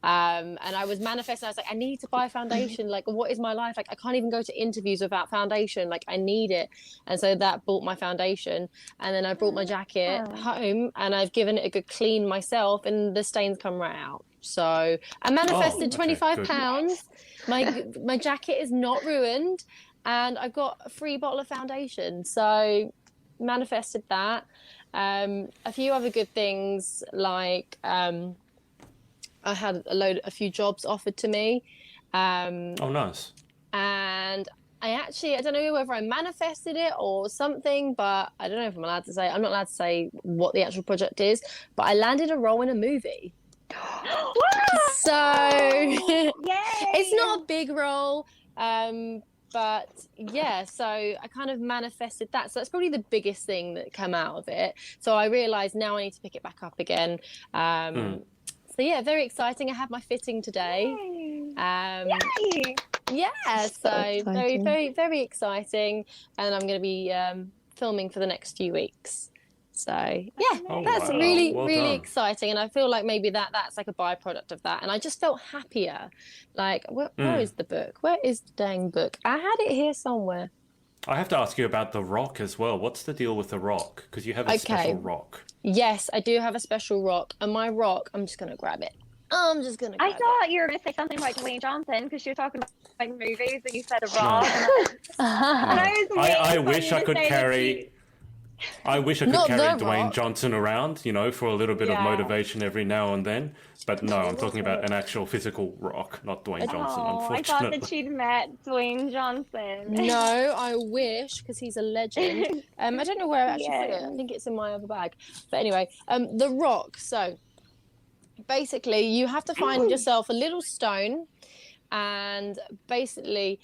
And I was manifesting. I was like, I need to buy foundation. Like, what is my life? Like, I can't even go to interviews without foundation. Like, I need it. And so that bought my foundation. And then I brought my jacket home and I've given it a good clean myself, and the stains come right out. So I manifested £25. My jacket is not ruined, and I got a free bottle of foundation. So manifested that. A few other good things, like I had a few jobs offered to me. Oh, nice. And I don't know whether I manifested it or something, but I don't know if I'm allowed to say. I'm not allowed to say what the actual project is, but I landed a role in a movie. So it's not a big role, but yeah, so I kind of manifested that. So that's probably the biggest thing that came out of it. So I realized now I need to pick it back up again. So yeah, very exciting. I had my fitting today. Yeah, so very, very, very exciting. And I'm going to be filming for the next few weeks. So yeah, that's really, really exciting. And I feel like maybe that's like a byproduct of that. And I just felt happier. Like, where is the book? Where is the dang book? I had it here somewhere. I have to ask you about the rock as well. What's the deal with the rock? Because you have a special rock. Yes, I do have a special rock. And my rock, I'm just going to grab it. I thought you were going to say something about Dwayne Johnson, because you were talking about movies and you said a rock. I wish I could carry... I wish I could carry Dwayne Johnson around, you know, for a little bit of motivation every now and then. But no, I'm talking about an actual physical rock, not Dwayne Johnson, unfortunately. I thought that she'd met Dwayne Johnson. No, I wish, because he's a legend. I don't know where I actually put it. I think it's in my other bag. But anyway, the rock. So basically, you have to find yourself a little stone, and basically...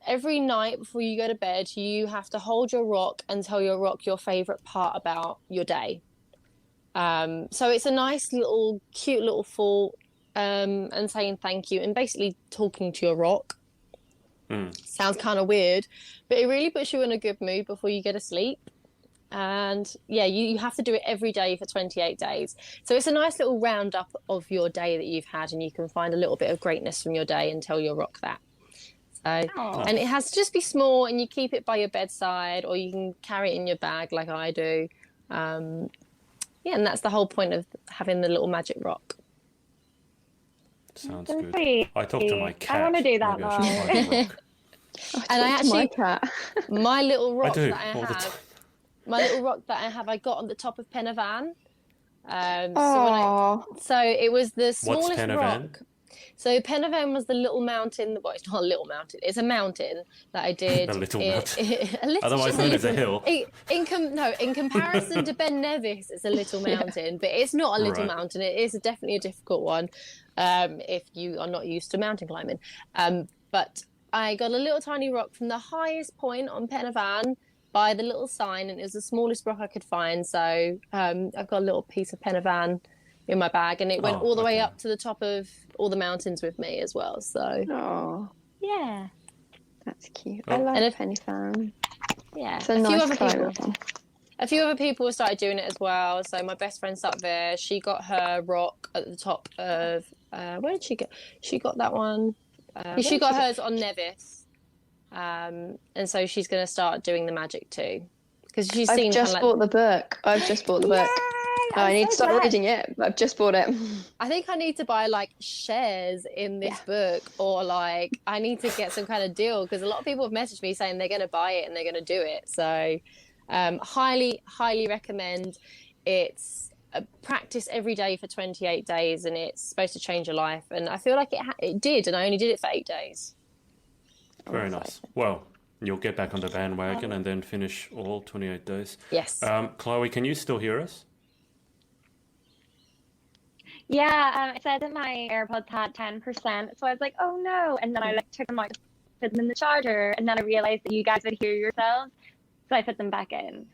every night before you go to bed, you have to hold your rock and tell your rock your favourite part about your day. So it's a nice little, cute little thought, and saying thank you and basically talking to your rock. Sounds kind of weird, but it really puts you in a good mood before you go to sleep. And yeah, you have to do it every day for 28 days. So it's a nice little roundup of your day that you've had, and you can find a little bit of greatness from your day and tell your rock that. And it has to just be small, and you keep it by your bedside, or you can carry it in your bag like I do. And that's the whole point of having the little magic rock. Sounds good. I talked to my cat. I want to do that now. And I actually, my little rock My little rock that I have, I got on the top of Pen y Fan. So it was the smallest rock. So Pen y Fan was the little mountain. Well, it's not a little mountain. It's a mountain that I did. A little mountain. Otherwise known as a hill. In comparison to Ben Nevis, it's a little mountain, but it's not a little mountain. It is definitely a difficult one if you are not used to mountain climbing. But I got a little tiny rock from the highest point on Pen y Fan by the little sign, and it was the smallest rock I could find. So I've got a little piece of Pen y Fan in my bag, and it went all the way up to the top of all the mountains with me as well. So yeah, that's cute. I like Pen y Fan. Yeah, it's a nice a few other people started doing it as well. So my best friend's up there. She got her rock at the top of where did she get? She got that one. She got hers on Nevis, and so she's going to start doing the magic too, because she's seen. I've just bought the book. I need to start reading it, but I've just bought it. I think I need to buy like shares in this book, or like I need to get some kind of deal, because a lot of people have messaged me saying they're going to buy it and they're going to do it. So highly, highly recommend. It's a practice every day for 28 days, and it's supposed to change your life. And I feel like it did, and I only did it for 8 days. Very nice. Well, you'll get back on the bandwagon and then finish all 28 days. Yes. Chloe, can you still hear us? Yeah, it said that my AirPods had 10%, so I was like, oh no. And then I took them out, put them in the charger, and then I realized that you guys would hear yourselves, so I put them back in.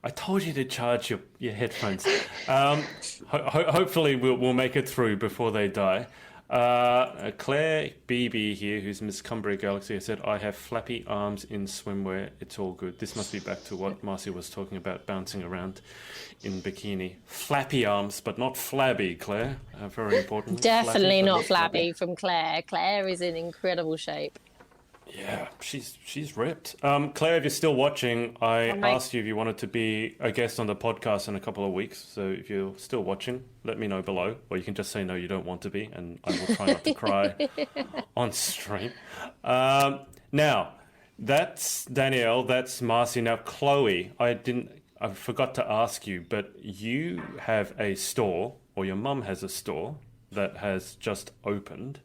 I told you to charge your headphones. Hopefully we'll make it through before they die. Claire BB here, who's Miss Cumbria Galaxy, said, I have flappy arms in swimwear. It's all good. This must be back to what Marcie was talking about, bouncing around in bikini. Flappy arms, but not flabby, Claire. Very important. Definitely not flabby from Claire. Claire is in incredible shape. Yeah, she's ripped. Claire, if you're still watching, I asked you if you wanted to be a guest on the podcast in a couple of weeks. So if you're still watching, let me know below. Or you can just say no, you don't want to be, and I will try not to cry on stream. Now, that's Danielle, that's Marcie. Now, Chloe, I forgot to ask you, but you have a store, or your mum has a store that has just opened,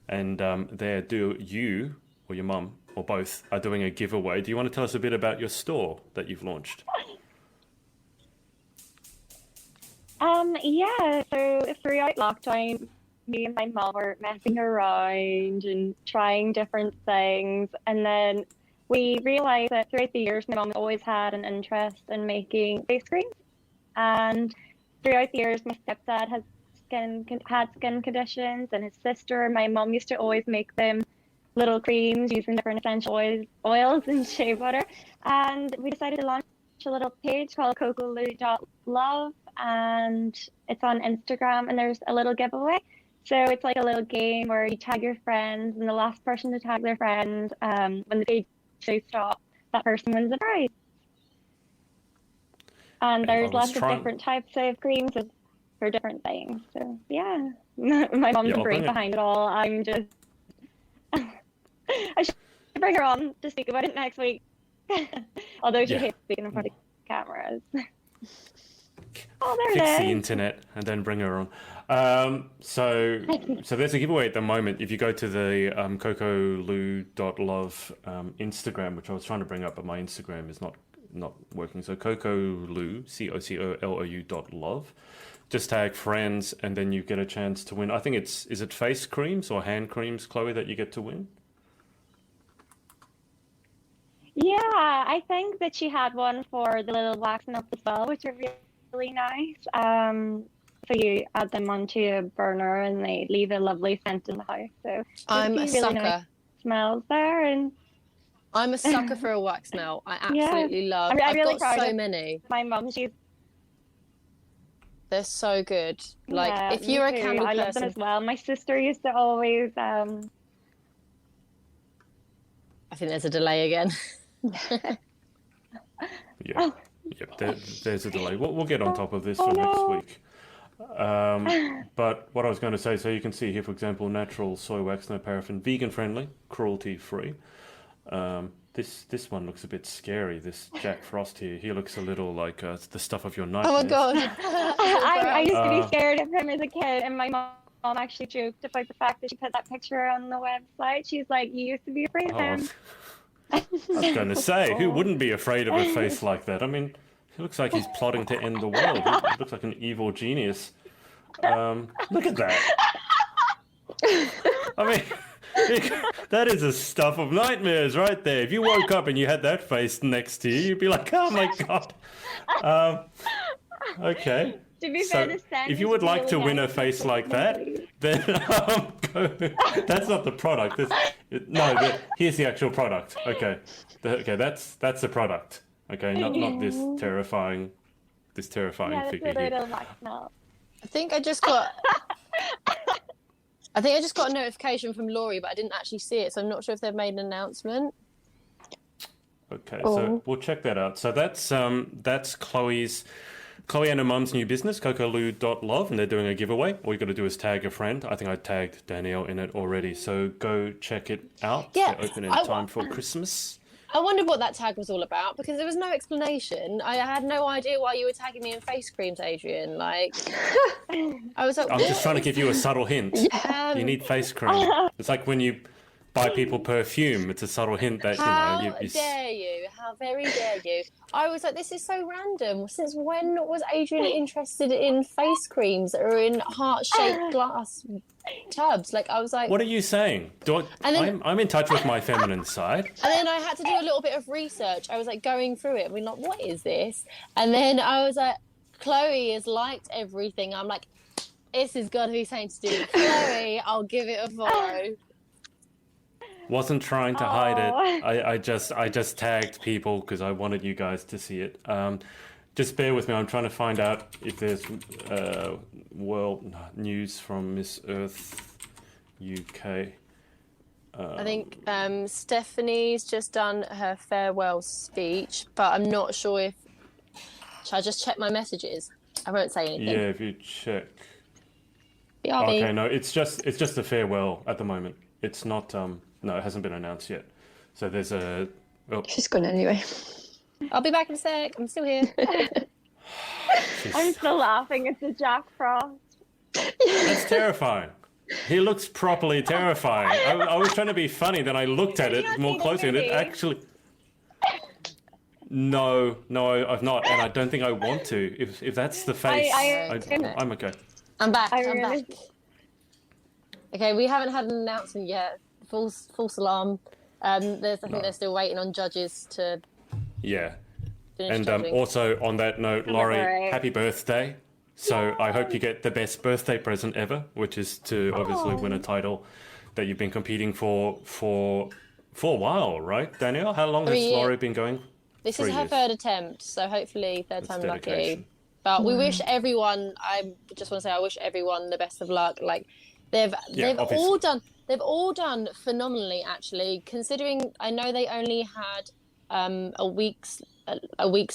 and there do you or your mum, or both, are doing a giveaway. Do you want to tell us a bit about your store that you've launched? Yeah, so throughout lockdown, me and my mom were messing around and trying different things. And then we realized that throughout the years, my mom always had an interest in making face creams. And throughout the years, my stepdad had skin conditions, and his sister and my mom used to always make them little creams using different essential oils and shea butter. And we decided to launch a little page called cocolu.love, and it's on Instagram, and there's a little giveaway. So it's like a little game where you tag your friends, and the last person to tag their friends, when the page shows stop, that person wins a prize. And there's lots of different types of creams for different things. So yeah, my mom's the brain behind it all. I'm just I should bring her on to speak about it next week. Although she hates speaking in front of cameras. Fix the internet and then bring her on. So there's a giveaway at the moment. If you go to the cocolu.love Instagram, which I was trying to bring up, but my Instagram is not working. So cocolu, COCOLOU.love. Just tag friends, and then you get a chance to win. I think is it face creams or hand creams, Chloe, that you get to win? Yeah, I think that she had one for the little wax melts as well, which are really nice. So you add them onto a burner, and they leave a lovely scent in the house. So I'm a sucker. Nice smells there, and I'm a sucker for a wax melt. I absolutely love. I'm really I've proud got so of many. My mum, They're so good. Like if you're a candle person, I love them as well. My sister used to always. I think there's a delay again. Yeah, there's a delay. We'll get on top of this for next week. But what I was going to say, so you can see here, for example, natural soy wax, no paraffin, vegan friendly, cruelty free. This one looks a bit scary. This Jack Frost here, he looks a little like the stuff of your nightmares. Oh my god! I used to be scared of him as a kid, and my mom actually joked about the fact that she put that picture on the website. She's like, "You used to be afraid of him." I was going to say, who wouldn't be afraid of a face like that? I mean, he looks like he's plotting to end the world. He looks like an evil genius. Look at that. I mean, that is the stuff of nightmares right there. If you woke up and you had that face next to you, you'd be like, oh my God. Okay. To be so fair, if you would like to win a face like that, then that's not the product. Here's the actual product. Okay, that's the product. Okay, not this terrifying figure here. I think I just got a notification from Laurie, but I didn't actually see it, so I'm not sure if they've made an announcement. Okay, so we'll check that out. So that's Chloe and her mum's new business, cocolu.love, and they're doing a giveaway. All you got to do is tag a friend. I think I tagged Danielle in it already, so go check it out. Yeah, they're open in time for Christmas. I wondered what that tag was all about, because there was no explanation. I had no idea why you were tagging me in face creams, Adrian. Like, I was like, I'm just trying to give you a subtle hint. You need face cream. It's like when you buy people perfume. It's a subtle hint that, How dare you? How very dare you? I was like, this is so random. Since when was Adrian interested in face creams that are in heart-shaped glass tubs? Like, I was like, what are you saying? I'm in touch with my feminine side. And then I had to do a little bit of research. I was like going through it. I mean, like, what is this? And then I was like, Chloe has liked everything. I'm like, This has got to be something to do with Chloe. I'll give it a follow. Wasn't trying to hide it. I just tagged people because I wanted you guys to see it. Just bear with me. I'm trying to find out if there's world news from Miss Earth UK. I think Stephanie's just done her farewell speech, but I'm not sure if... Shall I just check my messages? I won't say anything. Yeah, if you check. BRB. Okay, no, it's just a farewell at the moment. It's not. No, it hasn't been announced yet. So there's a. Oh. She's gone anyway. I'll be back in a sec. I'm still here. I'm still laughing at the Jack Frost. That's terrifying. He looks properly terrifying. I was trying to be funny, then I looked at it more closely, and it actually. No, I've not, and I don't think I want to. If that's the face, I'm okay. I'm back. I'm back. Okay, we haven't had an announcement yet. False alarm. I think they're still waiting on judges to. Yeah, finish and judging. also on that note, Laurie, happy birthday. So I hope you get the best birthday present ever, which is to obviously win a title that you've been competing for a while, right, Danielle? How long has Laurie been going? This is her third attempt, so hopefully third time lucky. But we wish everyone. I just want to say I wish everyone the best of luck. Like they've all done phenomenally, actually. Considering I know they only had a week's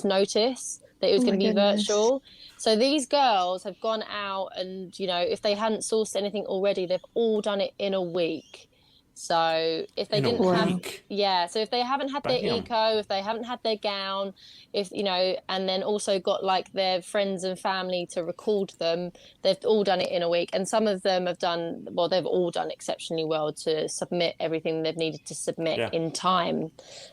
notice that it was going to be virtual. So these girls have gone out and, you know, if they hadn't sourced anything already, they've all done it in a week. So if they didn't have, so if they haven't had their eco, if they haven't had their gown, if, you know, and then also got like their friends and family to record them, they've all done it in a week. And some of them have done, well, they've all done exceptionally well to submit everything they've needed to submit in time.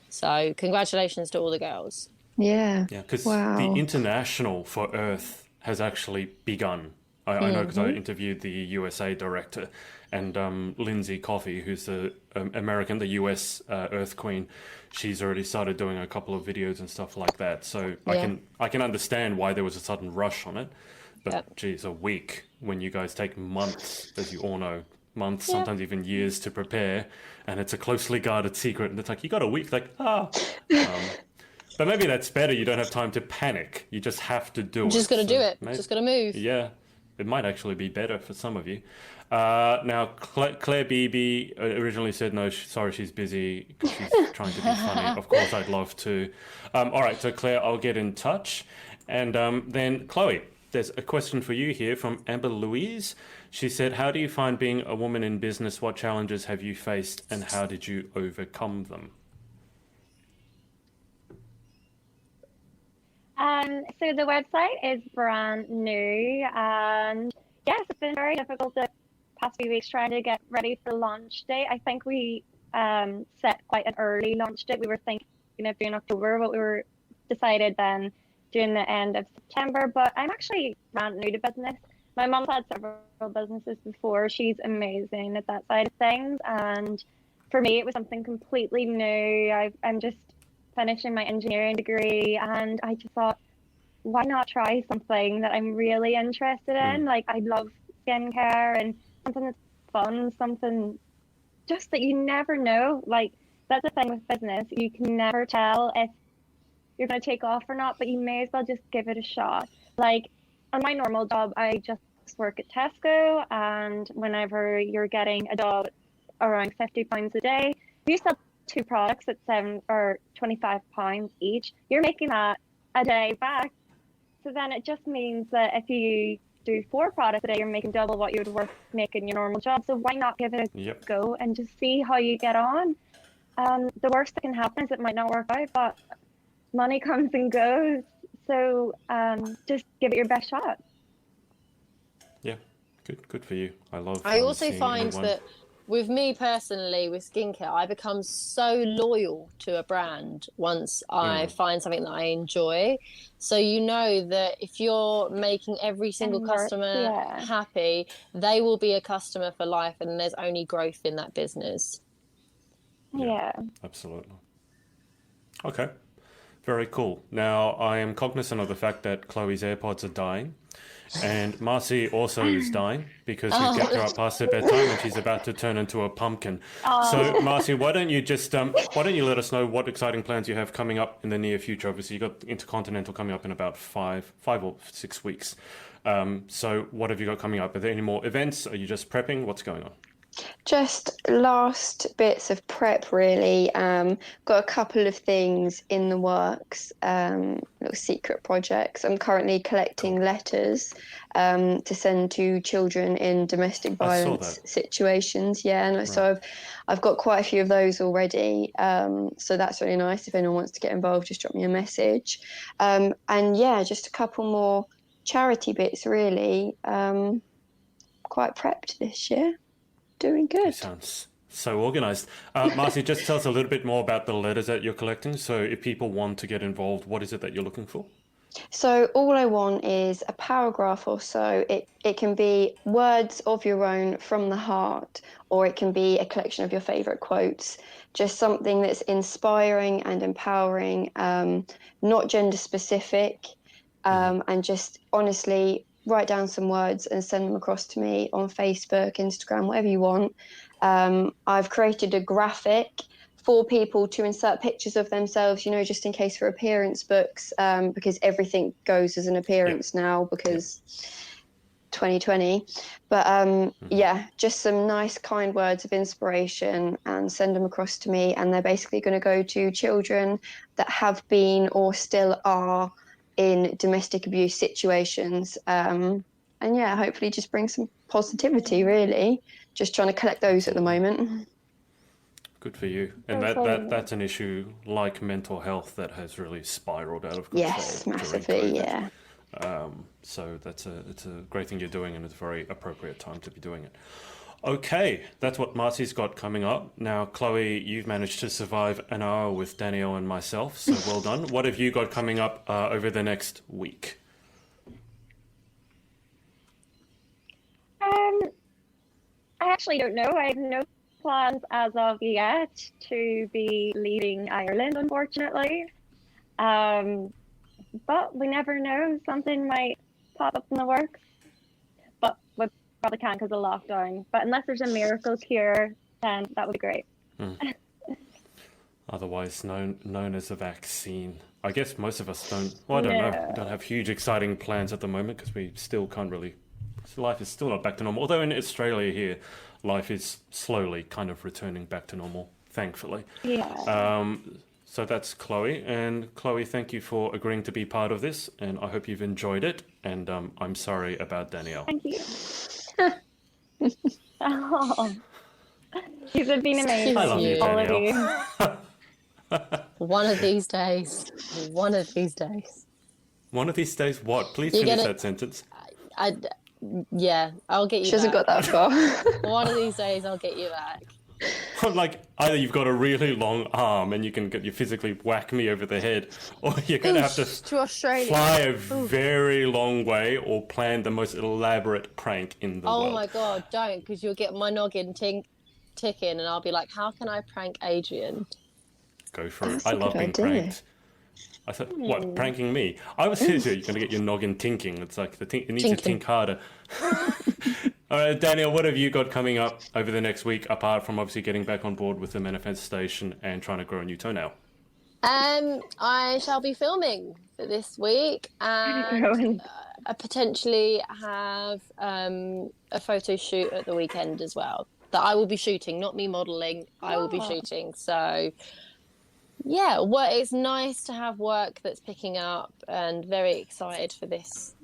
So congratulations to all the girls. Yeah. Yeah, because the international for Earth has actually begun. I know because I interviewed the USA director and Lindsay Coffey, who's the the US Earth Queen. She's already started doing a couple of videos and stuff like that. So I can understand why there was a sudden rush on it. But geez, a week when you guys take months, as you all know, sometimes even years to prepare, and it's a closely guarded secret, and it's like you got a week, like but maybe that's better. You don't have time to panic. You just have to do it. Just got to do it. Just got to move. Yeah, it might actually be better for some of you. Now, Claire Beebe originally said no. Sorry, she's busy because she's trying to be funny. Of course, I'd love to. All right, so Claire, I'll get in touch, and then Chloe. There's a question for you here from Amber Louise. She said, "How do you find being a woman in business? What challenges have you faced, and how did you overcome them?" So the website is brand new, and yes, it's been very difficult the past few weeks trying to get ready for launch date. I think we set quite an early launch date. We were thinking of doing October, but we were decided then doing the end of September. But I'm actually brand new to business. My mom's had several businesses before. She's amazing at that side of things, and for me, it was something completely new. I'm just finishing my engineering degree, and I just thought, why not try something that I'm really interested in? Like, I love skincare and something that's fun, something just that you never know. Like, that's the thing with business. You can never tell if you're going to take off or not, but you may as well just give it a shot. Like, on my normal job, I just work at Tesco, and whenever you're getting a job around £50 a day, if you sell 2 products at £7 or £25 each, you're making that a day back. So then it just means that if you do 4 products a day, you're making double what you would make in your normal job. So why not give it a go and just see how you get on? The worst that can happen is it might not work out, but money comes and goes. So just give it your best shot. Yeah, good for you. I also find that with me personally, with skincare, I become so loyal to a brand once I find something that I enjoy. So you know that if you're making every single customer happy, they will be a customer for life, and there's only growth in that business. Yeah. Absolutely. Okay. Very cool. Now, I am cognizant of the fact that Chloe's AirPods are dying. And Marcie also is dying because we kept her up past her bedtime and she's about to turn into a pumpkin. So, Marcie, why don't you let us know what exciting plans you have coming up in the near future? Obviously, you've got Intercontinental coming up in about five or 6 weeks. So what have you got coming up? Are there any more events? Are you just prepping? What's going on? Just last bits of prep, really. Got a couple of things in the works, little secret projects. I'm currently collecting letters to send to children in domestic violence situations. Yeah, and so I've got quite a few of those already. So that's really nice. If anyone wants to get involved, just drop me a message. And yeah, just a couple more charity bits, really. Quite prepped this year. Doing good. It sounds so organised. Marcie, just tell us a little bit more about the letters that you're collecting. So if people want to get involved, what is it that you're looking for? So all I want is a paragraph or so. It can be words of your own from the heart, or it can be a collection of your favourite quotes. Just something that's inspiring and empowering, not gender specific, and just honestly write down some words and send them across to me on Facebook, Instagram, whatever you want. I've created a graphic for people to insert pictures of themselves, just in case for appearance books, because everything goes as an appearance now because 2020. But just some nice, kind words of inspiration and send them across to me. And they're basically going to go to children that have been or still are in domestic abuse situations, and hopefully just bring some positivity, really. Just trying to collect those at the moment. Good for you. And that's an issue like mental health that has really spiraled out of control. Yes, massively, yeah. So it's a great thing you're doing, and it's a very appropriate time to be doing it. Okay, that's what Marcie's got coming up. Now, Chloe, you've managed to survive an hour with Danielle and myself, so well done. What have you got coming up over the next week? I actually don't know. I have no plans as of yet to be leaving Ireland, unfortunately. But we never know. Something might pop up in the works. But we probably can't because of lockdown. But unless there's a miracle cure, then that would be great. Otherwise known as a vaccine. I guess most of us don't. Well, I don't know. We don't have huge exciting plans at the moment because we still can't really. Life is still not back to normal. Although in Australia here, life is slowly kind of returning back to normal, thankfully. Yeah. So that's Chloe. And Chloe, thank you for agreeing to be part of this. And I hope you've enjoyed it. And I'm sorry about Danielle. Thank you. You've been amazing. I love you, Danielle. One of these days. One of these days. One of these days, what? Please finish that sentence. I'll get you She back. hasn't got that far. One of these days, I'll get you back. Like, either you've got a really long arm and you physically whack me over the head, or you're going to have to Australia. fly a very long way or plan the most elaborate prank in the world. Oh my God, don't, because you'll get my noggin ticking and I'll be like, how can I prank Adrian? Go for it. That's I a love good being idea. pranked. I said, what, pranking me? I was seriously, you're going to get your noggin tinking. It's like, it needs to tink harder. All right, Danielle, what have you got coming up over the next week, apart from obviously getting back on board with the manifestation and trying to grow a new toenail? I shall be filming for this week and I potentially have a photo shoot at the weekend as well that I will be shooting, not me modelling. I will be shooting. So, yeah, it's nice to have work that's picking up and very excited for this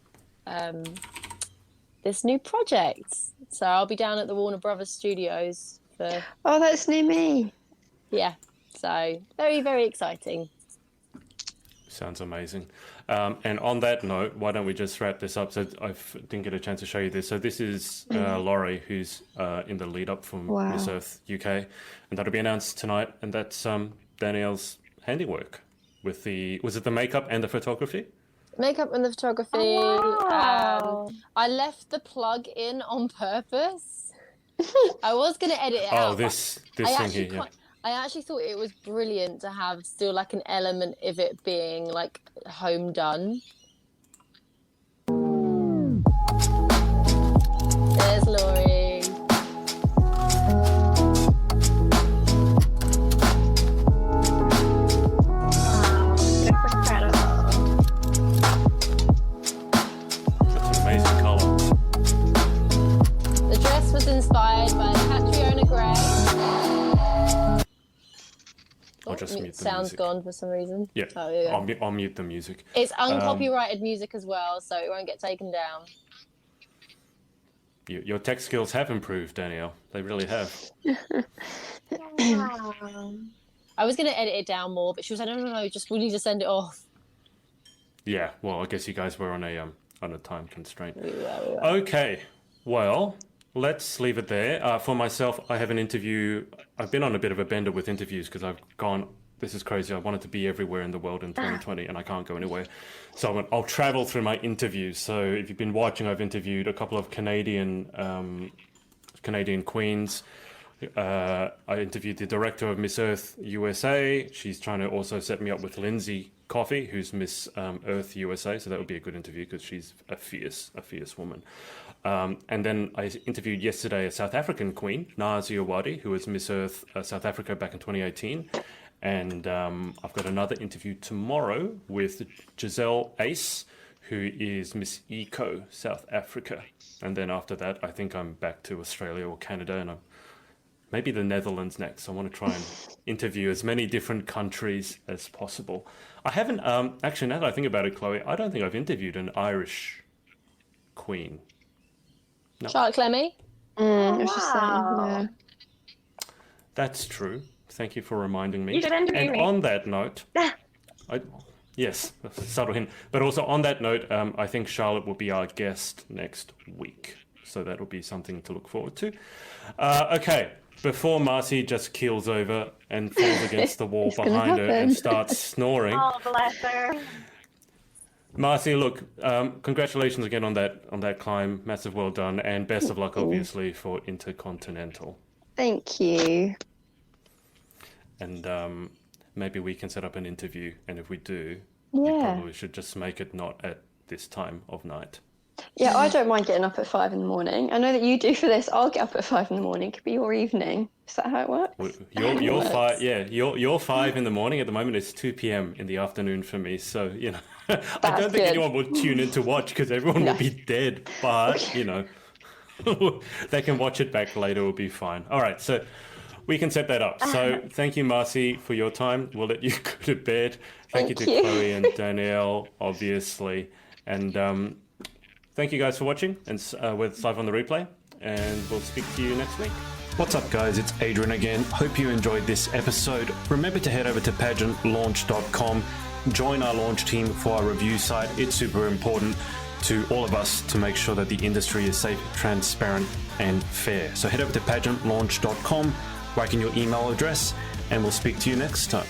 this new project. So I'll be down at the Warner Brothers Studios for... Oh, that's near me. Yeah, so very, very exciting. Sounds amazing. And on that note, why don't we just wrap this up? So I didn't get a chance to show you this. So this is Laurie, who's in the lead up from Miss Earth UK. And that'll be announced tonight. And that's Danielle's handiwork with was it the makeup and the photography? Makeup and the photography. Oh, wow. I left the plug in on purpose. I was going to edit it out. Oh, this thing here. Yeah. I actually thought it was brilliant to have still like an element of it being like home done. There's Laurie. Wow, that's incredible. That's an amazing colour. The dress was inspired by Catriona Gray. I'll just mute the sound's music. gone for some reason. Yeah, Oh, yeah. I'll mute the music. It's uncopyrighted music as well, so it won't get taken down. Your tech skills have improved, Danielle. They really have. Wow. I was going to edit it down more, but she was like, no, just we need to send it off. Yeah, well, I guess you guys were on a time constraint. We were. Okay, well, let's leave it there. For myself, I have an interview. I've been on a bit of a bender with interviews because I've gone, this is crazy. I wanted to be everywhere in the world in 2020 and I can't go anywhere. So I'll travel through my interviews. So if you've been watching, I've interviewed a couple of Canadian queens. I interviewed the director of Miss Earth USA. She's trying to also set me up with Lindsay Coffey, who's Miss Earth USA. So that would be a good interview because she's a fierce woman. And then I interviewed yesterday a South African queen, Nazi Awadi, who was Miss Earth South Africa back in 2018. And I've got another interview tomorrow with Giselle Ace, who is Miss Eco South Africa. And then after that, I think I'm back to Australia or Canada, and maybe the Netherlands next. I want to try and interview as many different countries as possible. I haven't, actually, now that I think about it, Chloe, I don't think I've interviewed an Irish queen. No. Charlotte Clemmy? I was just saying, Wow. yeah. That's true. Thank you for reminding me. You should interview And me. on that note, yes, that's a subtle hint. But also on that note, I think Charlotte will be our guest next week. So that'll be something to look forward to. Okay, before Marcie just keels over and falls against the wall It's gonna behind her and happen. starts snoring. Oh, bless her. Marcie, look, congratulations again on that climb. Massive well done. And best of luck, obviously, for Intercontinental. Thank you. And maybe we can set up an interview. And if we do, Yeah. we probably should just make it not at this time of night. Yeah, I don't mind getting up at 5 a.m. I know that you do for this. I'll get up at 5 a.m. It could be your evening. Is that how it works? Well, You're 5. Yeah, you're 5 in the morning. At the moment, it's 2 p.m. in the afternoon for me. So I don't think good. anyone will tune in to watch because everyone will be dead. But they can watch it back later. It'll be fine. All right, so we can set that up. So thank you, Marcie, for your time. We'll let you go to bed. Thank you to Chloe and Danielle, obviously, and thank you guys for watching. And with Live on the Replay, and we'll speak to you next week. What's up, guys? It's Adrian again. Hope you enjoyed this episode. Remember to head over to pageantlaunch.com. Join our launch team for our review site. It's super important to all of us to make sure that the industry is safe, transparent, and fair. So head over to pageantlaunch.com, write in your email address, and we'll speak to you next time.